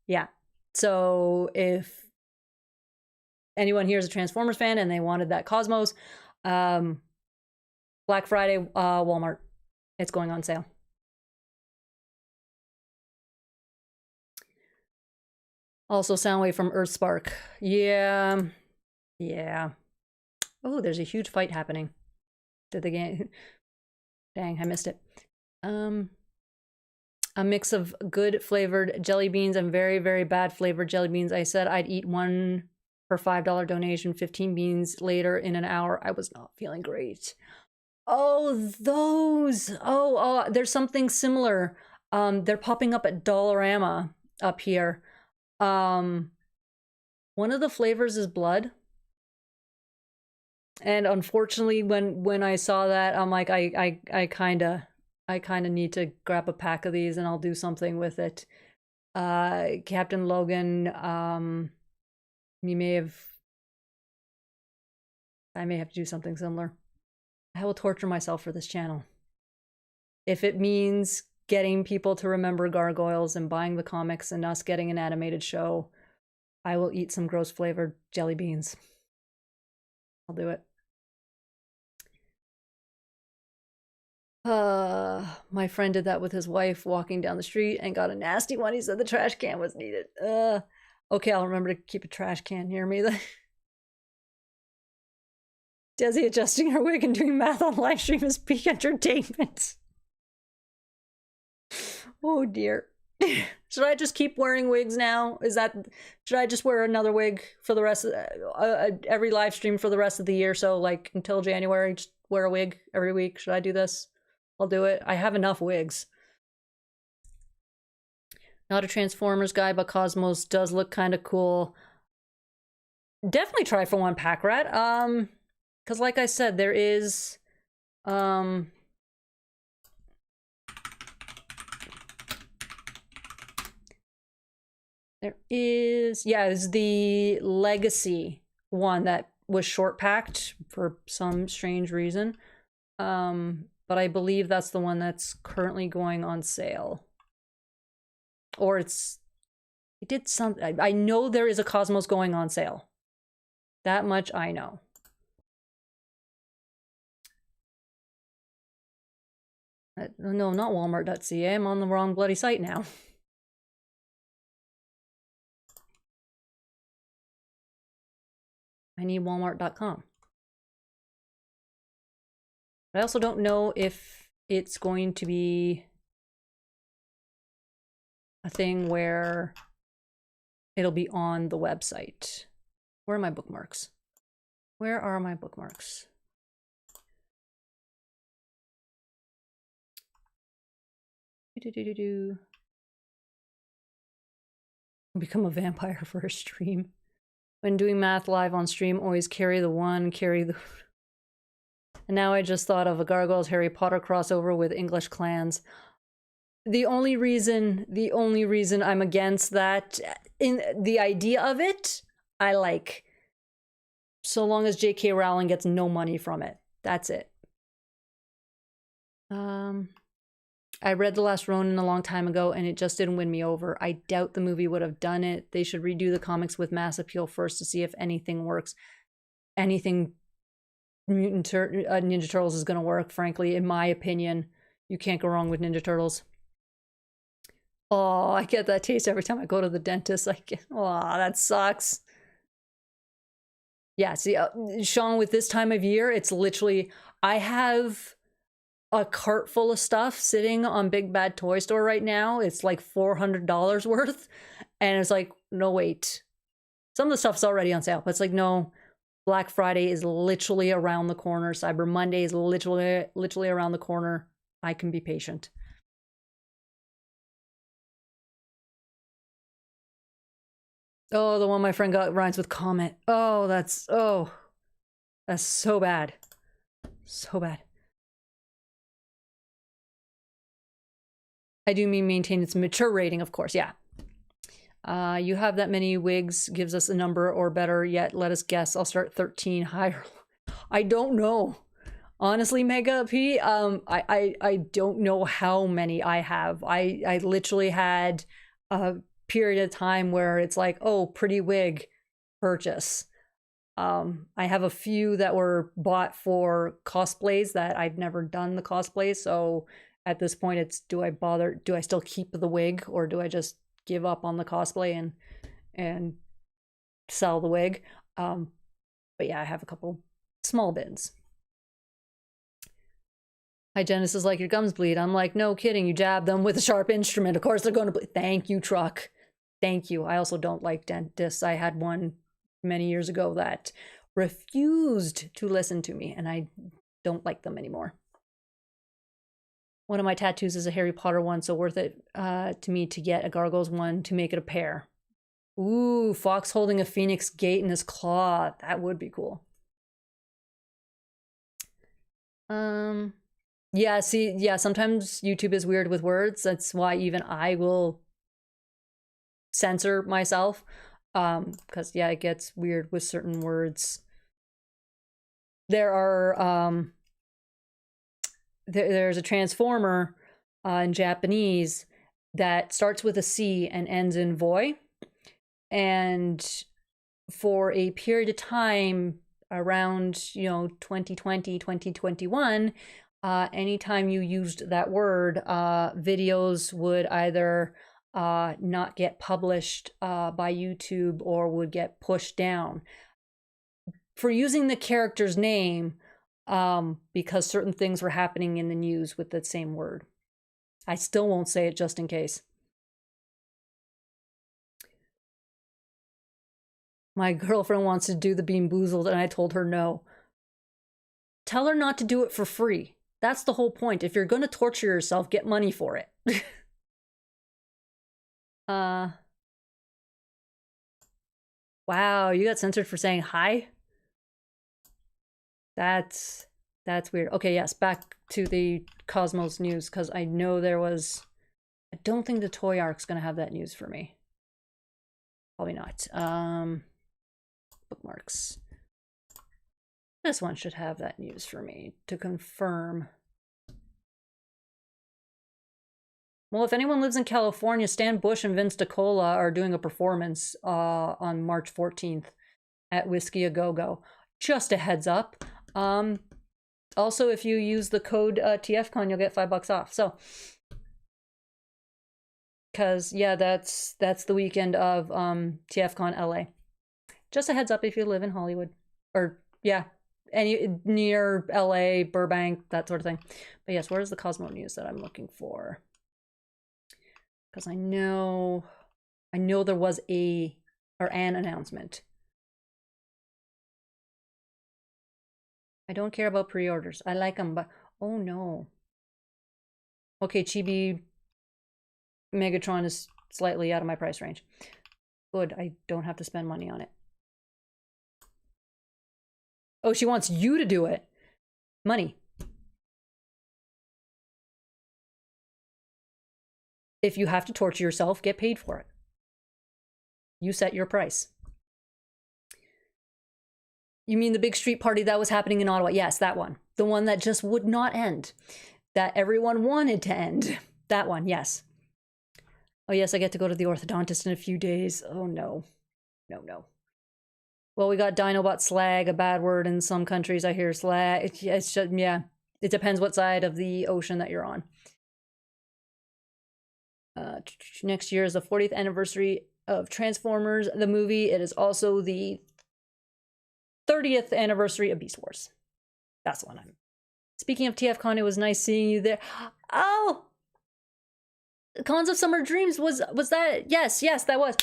Yeah. So if anyone here is a Transformers fan and they wanted that Cosmos, Black Friday, Walmart, it's going on sale. Also, Soundwave from Earthspark. Yeah. Oh, there's a huge fight happening. Did the game... Dang, I missed it. A mix of good flavored jelly beans and very, very bad flavored jelly beans. I said I'd eat 1 for $5 donation, 15 beans later in an hour. I was not feeling great. Oh, those. Oh, there's something similar. They're popping up at Dollarama up here. One of the flavors is blood. And unfortunately, when I saw that, I'm like, I kind of need to grab a pack of these and I'll do something with it. Captain Logan, you may have I may have to do something similar. I will torture myself for this channel. If it means getting people to remember Gargoyles and buying the comics and us getting an animated show, I will eat some gross flavored jelly beans. I'll do it. My friend did that with his wife walking down the street and got a nasty one. He said the trash can was needed. Okay, I'll remember to keep a trash can near me. Desi adjusting her wig and doing math on live stream is peak entertainment. Oh dear. Should I just keep wearing wigs now? Should I just wear another wig for the rest of every live stream for the rest of the year? So like until January, just wear a wig every week. Should I do this? I'll do it. I have enough wigs. Not a Transformers guy, but Cosmos does look kind of cool. Definitely try for one, Pack Rat. Because like I said, there is is the Legacy one that was short packed for some strange reason. But I believe that's the one that's currently going on sale. Or I know there is a Cosmos going on sale. That much I know. No, not Walmart.ca. I'm on the wrong bloody site now. I need Walmart.com. I also don't know if it's going to be a thing where it'll be on the website. Where are my bookmarks? Where are my bookmarks? Become a vampire for a stream. When doing math live on stream, always carry the one, carry the... And now I just thought of a Gargoyles Harry Potter crossover with English clans. The only reason I'm against that, in the idea of it, I like. So long as J.K. Rowling gets no money from it. That's it. I read The Last Ronin a long time ago and it just didn't win me over. I doubt the movie would have done it. They should redo the comics with mass appeal first to see if anything works. Anything Ninja Turtles is going to work, frankly, in my opinion. You can't go wrong with Ninja Turtles. Oh, I get that taste every time I go to the dentist. Oh, that sucks. Yeah, see, Sean, with this time of year, it's literally, I have a cart full of stuff sitting on Big Bad Toy Store right now. It's like $400 worth. And it's like, no, wait. Some of the stuff's already on sale, but it's like, no, Black Friday is literally around the corner. Cyber Monday is literally around the corner. I can be patient. Oh, the one my friend got rhymes with Comet. Oh, that's so bad. So bad. I do mean maintain its mature rating, of course, yeah. You have that many wigs, gives us a number or better yet, let us guess. I'll start 13 higher. I don't know. Honestly, Mega P, I don't know how many I have. I literally had a period of time where it's like, oh, pretty wig purchase. I have a few that were bought for cosplays that I've never done the cosplay, so at this point it's, do I still keep the wig or do I just give up on the cosplay and sell the wig? But yeah, I have a couple small bins. Hygienist is like, your gums bleed. I'm like, no kidding, you jab them with a sharp instrument. Of course they're going to bleed. Thank you, truck. Thank you. I also don't like dentists. I had one many years ago that refused to listen to me, and I don't like them anymore. One of my tattoos is a Harry Potter one, so worth it to me to get a Gargoyles one to make it a pair. Ooh, Fox holding a Phoenix Gate in his claw. That would be cool. Yeah, see, yeah, sometimes YouTube is weird with words. That's why even I will censor myself. Because, yeah, it gets weird with certain words. there are there's a transformer in Japanese that starts with a C and ends in voy, and for a period of time around 2020 2021, anytime you used that word, videos would either not get published by YouTube or would get pushed down for using the character's name, because certain things were happening in the news with that same word. I still won't say it just in case. My girlfriend wants to do the Bean Boozled, and I told her no. Tell her not to do it for free. That's the whole point. If you're going to torture yourself, get money for it. Wow, you got censored for saying hi? That's weird. Okay, yes, back to the Cosmos news, because I know there was... I don't think the Toy Arc's going to have that news for me. Probably not. Bookmarks. This one should have that news for me to confirm. Well, if anyone lives in California, Stan Bush and Vince DiCola are doing a performance on March 14th at Whiskey A Go Go. Just a heads up. Also, if you use the code TFCon, you'll get $5 off. So, because yeah, that's the weekend of TFCon LA. Just a heads up if you live in Hollywood, or yeah, any near LA, Burbank, that sort of thing. But yes, where's the Cosmo news that I'm looking for? Because I know there was an announcement. I don't care about pre-orders. I like them, but oh no. Okay, Chibi Megatron is slightly out of my price range. Good, I don't have to spend money on it. Oh, she wants you to do it. Money. If you have to torture yourself, get paid for it. You set your price. You mean the big street party that was happening in Ottawa? Yes, that one. The one that just would not end. That everyone wanted to end. That one, yes. Oh yes, I get to go to the orthodontist in a few days. Oh no. No. Well, we got Dinobot slag, a bad word in some countries. I hear slag. It's just, yeah. It depends what side of the ocean that you're on. Next year is the 40th anniversary of Transformers, the movie. It is also the 30th anniversary of Beast Wars. That's the one I'm... Speaking of TFCon, it was nice seeing you there. Oh! Cons of Summer Dreams, was that? Yes, that was.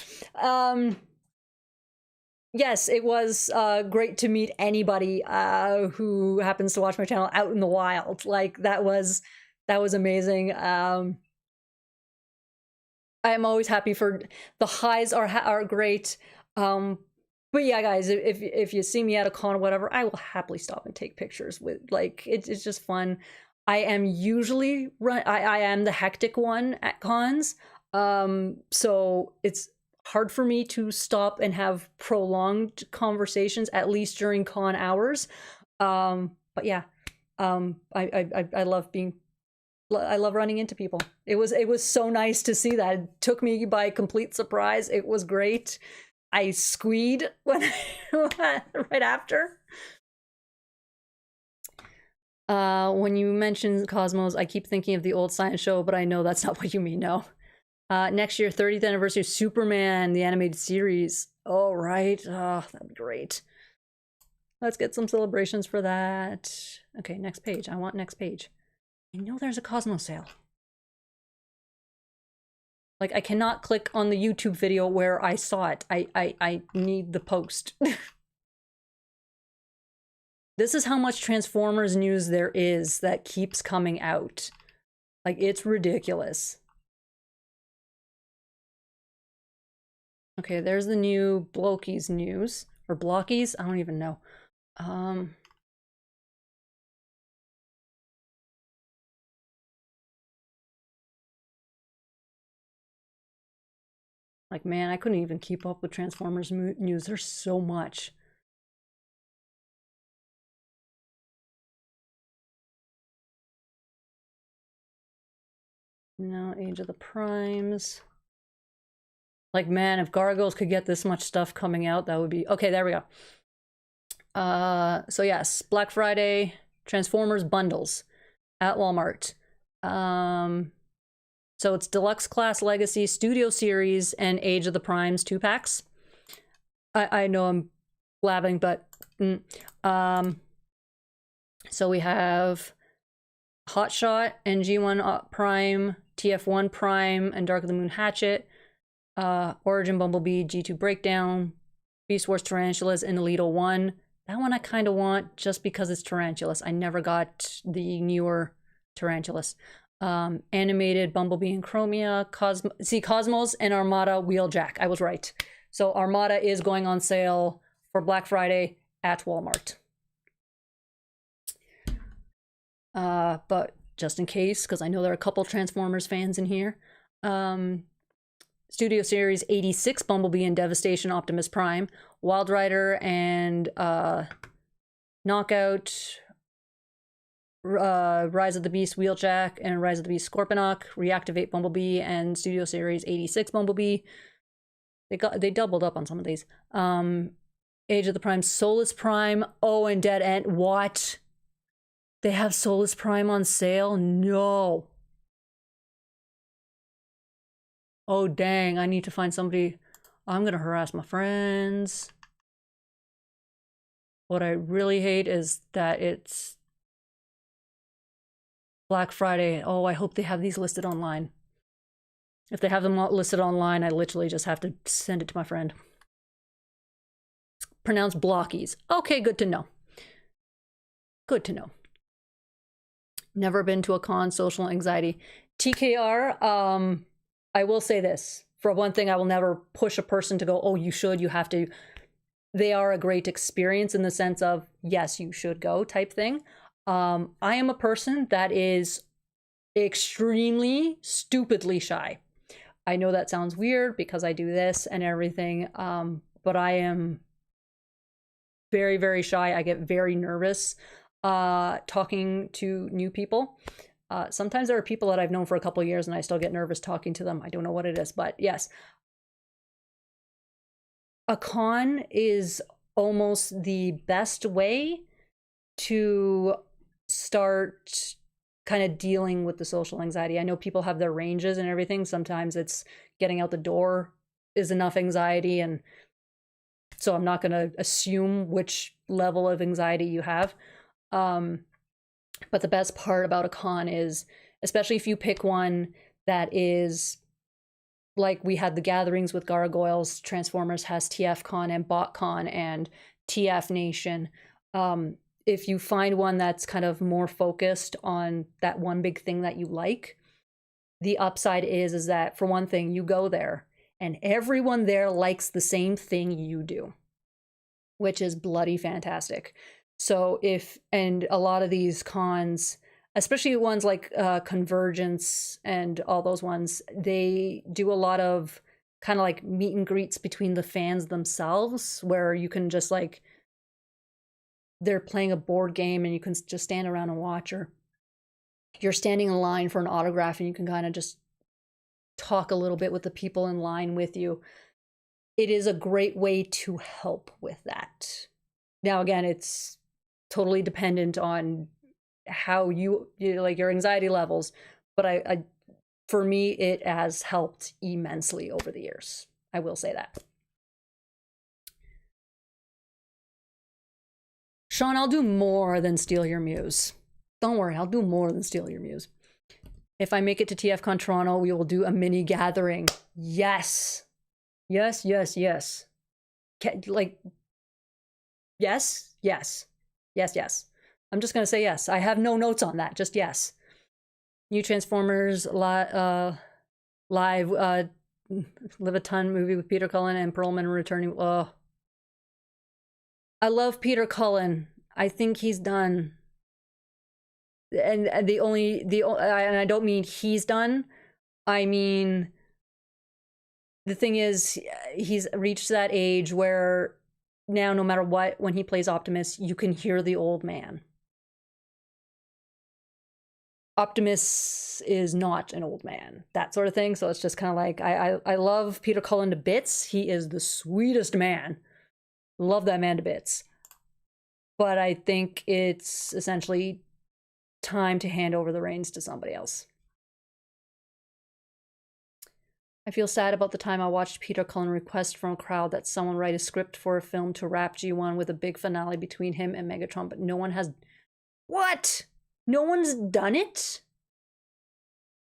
Yes, it was great to meet anybody who happens to watch my channel out in the wild. Like, that was amazing. I am always happy for... The highs are great. But yeah, guys, if you see me at a con or whatever, I will happily stop and take pictures with, like, it's just fun. I am usually I am the hectic one at cons, so it's hard for me to stop and have prolonged conversations, at least during con hours. But yeah, I love running into people. It was so nice to see that. It took me by complete surprise. It was great. I squeed when right after. When you mention Cosmos, I keep thinking of the old science show, but I know that's not what you mean, no. Next year, 30th anniversary of Superman, the animated series. Oh, right. Oh, that'd be great. Let's get some celebrations for that. Okay, next page. I want next page. I know there's a Cosmos sale. Like, I cannot click on the YouTube video where I saw it. I need the post. This is how much Transformers news there is that keeps coming out. Like, it's ridiculous. Okay, there's the new Blokies news. Or Blockies? I don't even know. Like, man, I couldn't even keep up with Transformers news. There's so much. No, Age of the Primes. Like, man, if Gargoyles could get this much stuff coming out, that would be... Okay, there we go. So yes, Black Friday, Transformers bundles at Walmart. So it's Deluxe Class Legacy, Studio Series, and Age of the Primes 2-packs. I know I'm blabbing, but... So we have Hotshot, NG1 Prime, TF1 Prime, and Dark of the Moon Hatchet, Origin Bumblebee, G2 Breakdown, Beast Wars Tarantulas, and Alito 1. That one I kind of want just because it's Tarantulas. I never got the newer Tarantulas. Animated Bumblebee and Chromia, Cosmos, and Armada Wheeljack. I was right. So Armada is going on sale for Black Friday at Walmart. But just in case, because I know there are a couple Transformers fans in here, Studio Series 86 Bumblebee and Devastation Optimus Prime, Wild Rider and Knockout, Rise of the Beast Wheeljack and Rise of the Beast Scorponok, Reactivate Bumblebee and Studio Series 86 Bumblebee. They doubled up on some of these. Age of the Prime, Solus Prime, and Dead End. What? They have Solus Prime on sale? No. Oh, dang. I need to find somebody. I'm going to harass my friends. What I really hate is that it's Black Friday. Oh, I hope they have these listed online. If they have them listed online, I literally just have to send it to my friend. It's pronounced Blockies. Okay, good to know. Good to know. Never been to a con, social anxiety. TKR, I will say this. For one thing, I will never push a person to go, oh, you should, you have to. They are a great experience in the sense of, yes, you should go type thing. I am a person that is extremely stupidly shy. I know that sounds weird because I do this and everything, but I am very, very shy. I get very nervous talking to new people. Sometimes there are people that I've known for a couple of years and I still get nervous talking to them. I don't know what it is, but yes. A con is almost the best way to start kind of dealing with the social anxiety. I know people have their ranges and everything. Sometimes it's getting out the door is enough anxiety, and so I'm not going to assume which level of anxiety you have. But the best part about a con is, especially if you pick one that is like we had the gatherings with Gargoyles, Transformers has TF Con and BotCon and TF Nation. If you find one that's kind of more focused on that one big thing that you like, the upside is that, for one thing, you go there and everyone there likes the same thing you do, which is bloody fantastic. So and a lot of these cons, especially ones like Convergence and all those ones, they do a lot of kind of like meet and greets between the fans themselves, where you can just like, they're playing a board game and you can just stand around and watch, or you're standing in line for an autograph and you can kind of just talk a little bit with the people in line with you. It is a great way to help with that. Now, again, it's totally dependent on how you like your anxiety levels, but I for me, it has helped immensely over the years. I will say that. Sean, I'll do more than steal your muse. Don't worry, I'll do more than steal your muse. If I make it to TFCon Toronto, we will do a mini gathering. Yes. Yes, yes, yes. Like, yes, yes. Yes, yes. I'm just going to say yes. I have no notes on that, just yes. New Transformers live Live a Ton movie with Peter Cullen and Perlman returning. Oh, I love Peter Cullen. I think he's done. And and I don't mean he's done. I mean, the thing is, he's reached that age where now, no matter what, when he plays Optimus, you can hear the old man. Optimus is not an old man, that sort of thing. So it's just kind of like, I love Peter Cullen to bits. He is the sweetest man. Love that man to bits. But I think it's essentially time to hand over the reins to somebody else. I feel sad about the time I watched Peter Cullen request from a crowd that someone write a script for a film to wrap G1 with a big finale between him and Megatron, but no one has... What? No one's done it?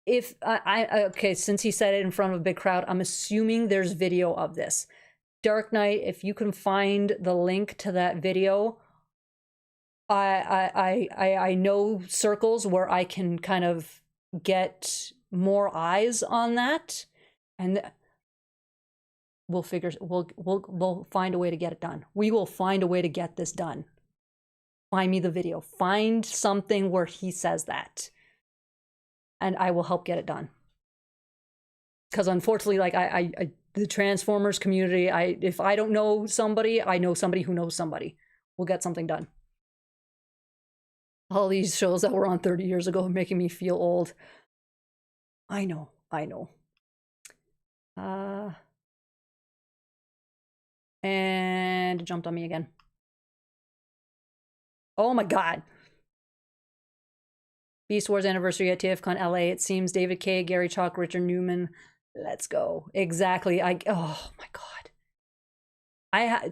If okay, since he said it in front of a big crowd, I'm assuming there's video of this. Dark Knight, if you can find the link to that video, I know circles where I can kind of get more eyes on that, and we'll find a way to get it done. We will find a way to get this done. Find me the video. Find something where he says that, and I will help get it done. Because unfortunately, like the Transformers community, if I don't know somebody, I know somebody who knows somebody. We'll get something done. All these shows that were on 30 years ago are making me feel old. I know. And it jumped on me again. Oh my god. Beast Wars anniversary at TFCon LA. It seems David K, Gary Chalk, Richard Newman. Let's go. Exactly. Oh my god.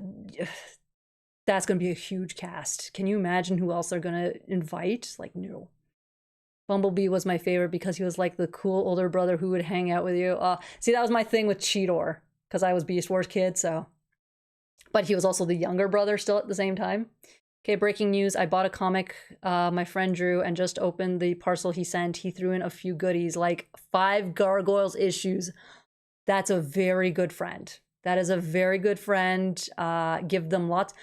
That's going to be a huge cast. Can you imagine who else they're going to invite? Like, no. Bumblebee was my favorite because he was like the cool older brother who would hang out with you. See, that was my thing with Cheetor, because I was Beast Wars kid, so. But he was also the younger brother still at the same time. Okay, breaking news. I bought a comic my friend drew and just opened the parcel he sent. He threw in a few goodies, like 5 Gargoyles issues. That's a very good friend. That is a very good friend. Give them lots.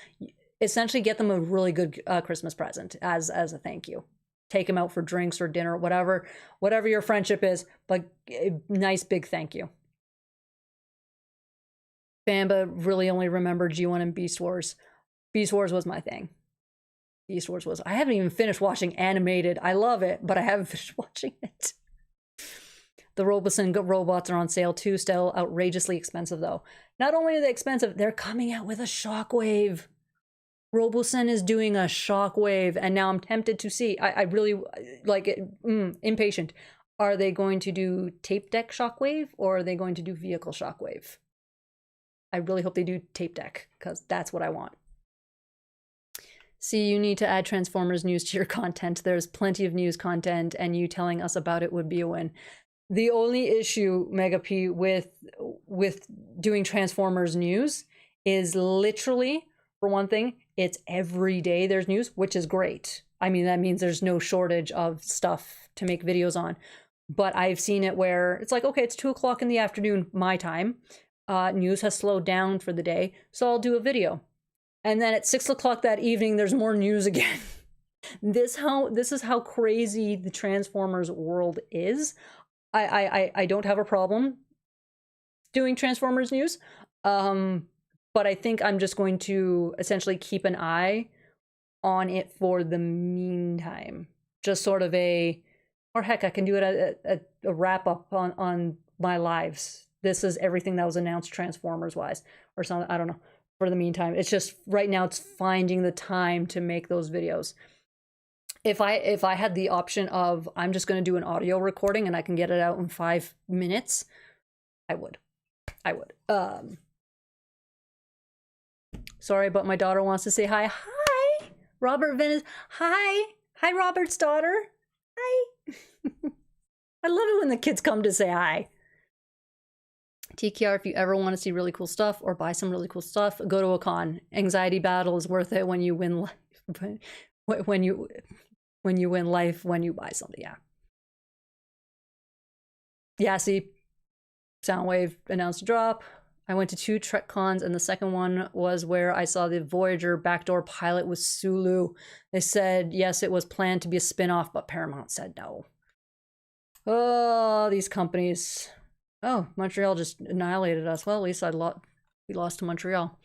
Essentially get them a really good Christmas present as a thank you. Take them out for drinks or dinner, whatever your friendship is, but a nice big thank you. Bamba really only remembered G1 and Beast Wars. Beast Wars was my thing. Beast Wars was... I haven't even finished watching animated. I love it, but I haven't finished watching it. The Roboson robots are on sale too, still outrageously expensive though. Not only are they expensive, they're coming out with a Shockwave. Roboson is doing a Shockwave, and now I'm tempted to see. I really like it. Impatient. Are they going to do tape deck Shockwave, or are they going to do vehicle Shockwave? I really hope they do tape deck, because that's what I want. See, you need to add Transformers news to your content. There's plenty of news content, and you telling us about it would be a win. The only issue, Mega P, with doing Transformers news is literally, for one thing, it's every day there's news, which is great. I mean, that means there's no shortage of stuff to make videos on. But I've seen it where it's like, okay, it's 2 o'clock in the afternoon, my time. News has slowed down for the day, so I'll do a video. And then at 6 o'clock that evening, there's more news again. This is how crazy the Transformers world is. I don't have a problem doing Transformers news. But I think I'm just going to essentially keep an eye on it for the meantime. Just sort of or heck, I can do it a wrap up on my lives. This is everything that was announced Transformers wise or something. I don't know. For the meantime, it's just right now it's finding the time to make those videos. If I had the option of I'm just going to do an audio recording and I can get it out in 5 minutes, I would. Sorry, but my daughter wants to say hi. Hi, Robert Venice. Hi, Robert's daughter. Hi. I love it when the kids come to say hi. TKR, if you ever want to see really cool stuff or buy some really cool stuff, go to a con. Anxiety battle is worth it when you win life. When you win life, when you buy something, yeah. Yeah, see, Soundwave announced a drop. I went to 2 Trek cons, and the second one was where I saw the Voyager backdoor pilot with Sulu. They said, yes, it was planned to be a spin-off, but Paramount said no. Oh, these companies. Oh, Montreal just annihilated us. Well, at least we lost to Montreal.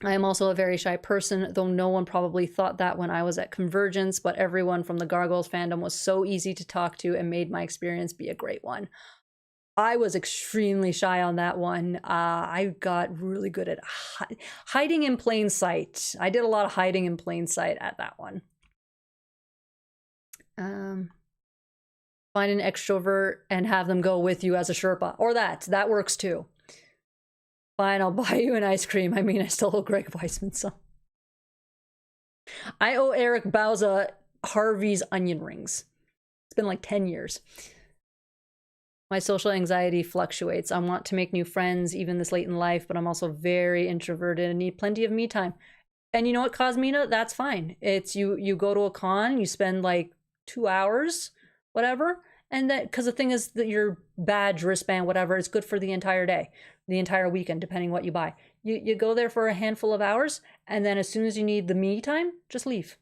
I am also a very shy person, though no one probably thought that when I was at Convergence, but everyone from the Gargoyles fandom was so easy to talk to and made my experience be a great one. I was extremely shy on that one. I got really good at hiding in plain sight. I did a lot of hiding in plain sight at that one. Find an extrovert and have them go with you as a Sherpa. Or that works too. Fine, I'll buy you an ice cream. I mean, I still owe Greg Weissman some. I owe Eric Bauza Harvey's onion rings. It's been like 10 years. My social anxiety fluctuates. I want to make new friends even this late in life, but I'm also very introverted and need plenty of me time. And you know what, Cosmina? That's fine. It's you go to a con, you spend like 2 hours, whatever, and that, because the thing is that your badge, wristband, whatever, is good for the entire day, the entire weekend, depending what you buy. You go there for a handful of hours, and then as soon as you need the me time, just leave.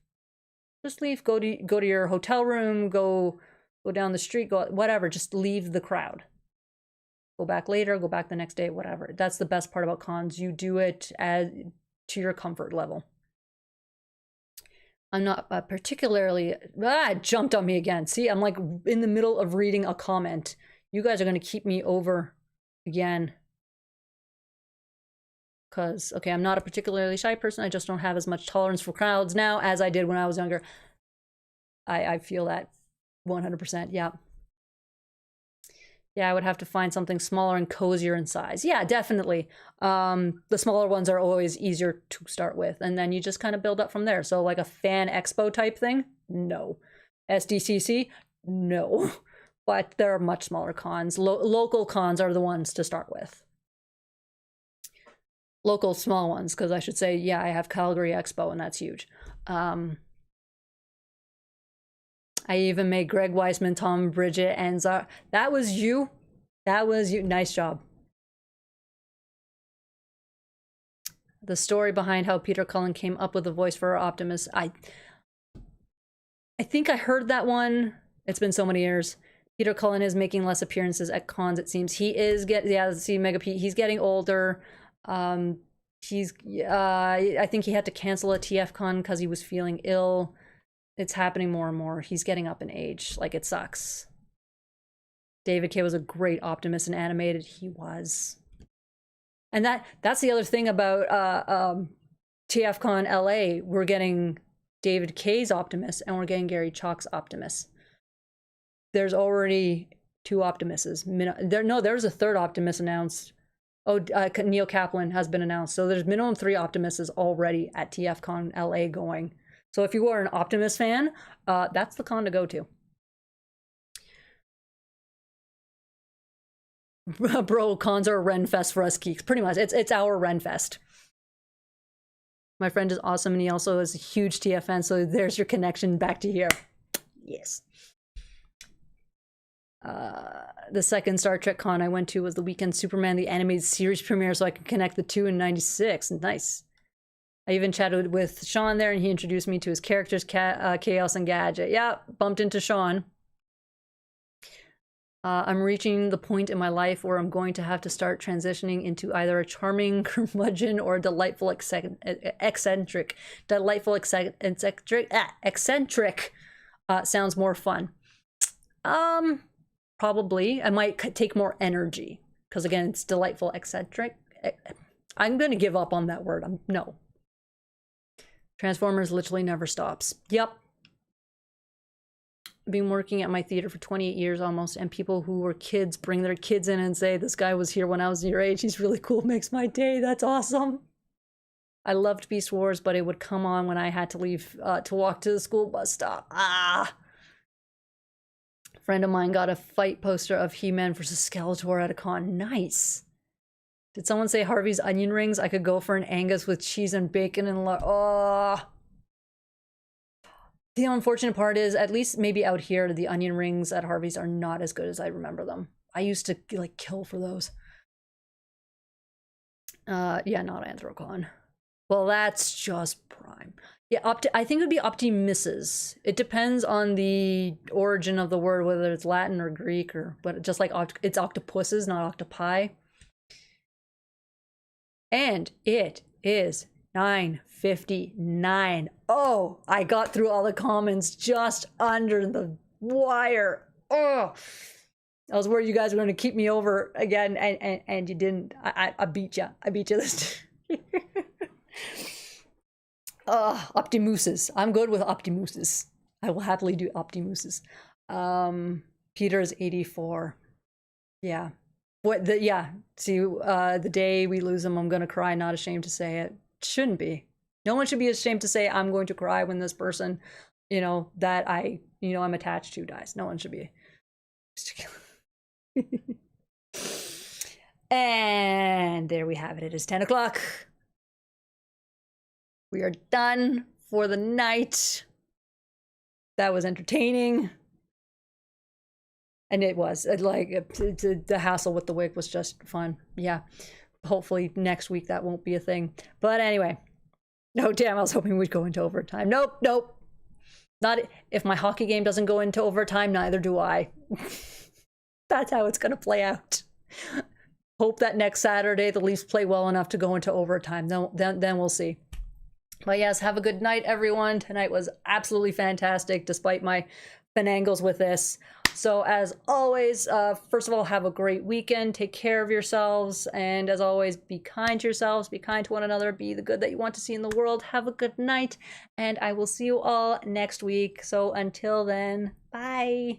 Just leave. Go to your hotel room. Go down the street. Go whatever. Just leave the crowd. Go back later. Go back the next day. Whatever. That's the best part about cons. You do it to your comfort level. I'm not particularly... it jumped on me again. See, I'm like in the middle of reading a comment. You guys are going to keep me over again. Because, okay, I'm not a particularly shy person. I just don't have as much tolerance for crowds now as I did when I was younger. I feel that 100%, yeah. Yeah, I would have to find something smaller and cozier in size. Yeah, definitely. The smaller ones are always easier to start with, and then you just kind of build up from there. So like a fan expo type thing? No. SDCC? No. But there are much smaller cons. Local cons are the ones to start with. Local small ones, because I should say, yeah, I have Calgary Expo, and that's huge. I even made Greg Weissman, Tom Bridget, and Zara. That was you. That was you. Nice job. The story behind how Peter Cullen came up with the voice for Optimus. I think I heard that one. It's been so many years. Peter Cullen is making less appearances at cons, it seems. He is see Mega Pete. He's getting older. I think he had to cancel a TFCon because he was feeling ill. It's happening more and more. He's getting up in age. Like, it sucks. David K was a great Optimus and animated. He was. And that's the other thing about TFCon LA. We're getting David K's Optimus and we're getting Gary Chalk's Optimus. There's already 2 Optimuses. There's a 3rd Optimus announced. Oh, Neil Kaplan has been announced. So there's minimum 3 Optimuses already at TFCon LA going. So if you are an Optimus fan, that's the con to go to. Bro, cons are a Renfest for us geeks. Pretty much. It's our Renfest. My friend is awesome, and he also is a huge TF fan, so there's your connection back to here. Yes. The second Star Trek con I went to was the weekend Superman the Animated Series premiere, so I could connect the 2 in '96. Nice. I even chatted with Sean there, and he introduced me to his characters, Chaos and Gadget. Yeah, bumped into Sean. I'm reaching the point in my life where I'm going to have to start transitioning into either a charming curmudgeon or a delightful eccentric. Delightful eccentric sounds more fun. Probably. I might take more energy because, again, it's delightful eccentric. I'm going to give up on that word. No. Transformers literally never stops. Yep. Been working at my theater for 28 years almost, and people who were kids bring their kids in and say, this guy was here when I was your age. He's really cool. Makes my day. That's awesome. I loved Beast Wars, but it would come on when I had to leave to walk to the school bus stop. A friend of mine got a fight poster of He-Man versus Skeletor at a con. Nice. Did someone say Harvey's onion rings? I could go for an Angus with cheese and bacon and The unfortunate part is, at least maybe out here, the onion rings at Harvey's are not as good as I remember them. I used to like kill for those. Yeah, not Anthrocon. Well, that's just prime. Yeah, I think it would be Optimuses. It depends on the origin of the word, whether it's Latin or Greek, but just like it's octopuses, not octopi. And it is 9:59. Oh, I got through all the comments just under the wire. Oh, I was worried you guys were going to keep me over again, and you didn't. I beat you. I beat you this. Optimuses. I'm good with Optimuses. I will happily do Optimuses. Peter's 84. Yeah. See, the day we lose him, I'm gonna cry, not ashamed to say it. Shouldn't be. No one should be ashamed to say I'm going to cry when this person, that I'm attached to dies. No one should be. And there we have it. It is 10 o'clock. We are done for the night. That was entertaining. And it was the hassle with the wig was just fun. Yeah. Hopefully next week that won't be a thing. But anyway. No, damn, I was hoping we'd go into overtime. Nope. Not if my hockey game doesn't go into overtime, neither do I. That's how it's going to play out. Hope that next Saturday the Leafs play well enough to go into overtime. Then we'll see. But yes, have a good night, everyone. Tonight was absolutely fantastic, despite my finangles with this. So as always, first of all, have a great weekend. Take care of yourselves. And as always, be kind to yourselves. Be kind to one another. Be the good that you want to see in the world. Have a good night. And I will see you all next week. So until then, bye.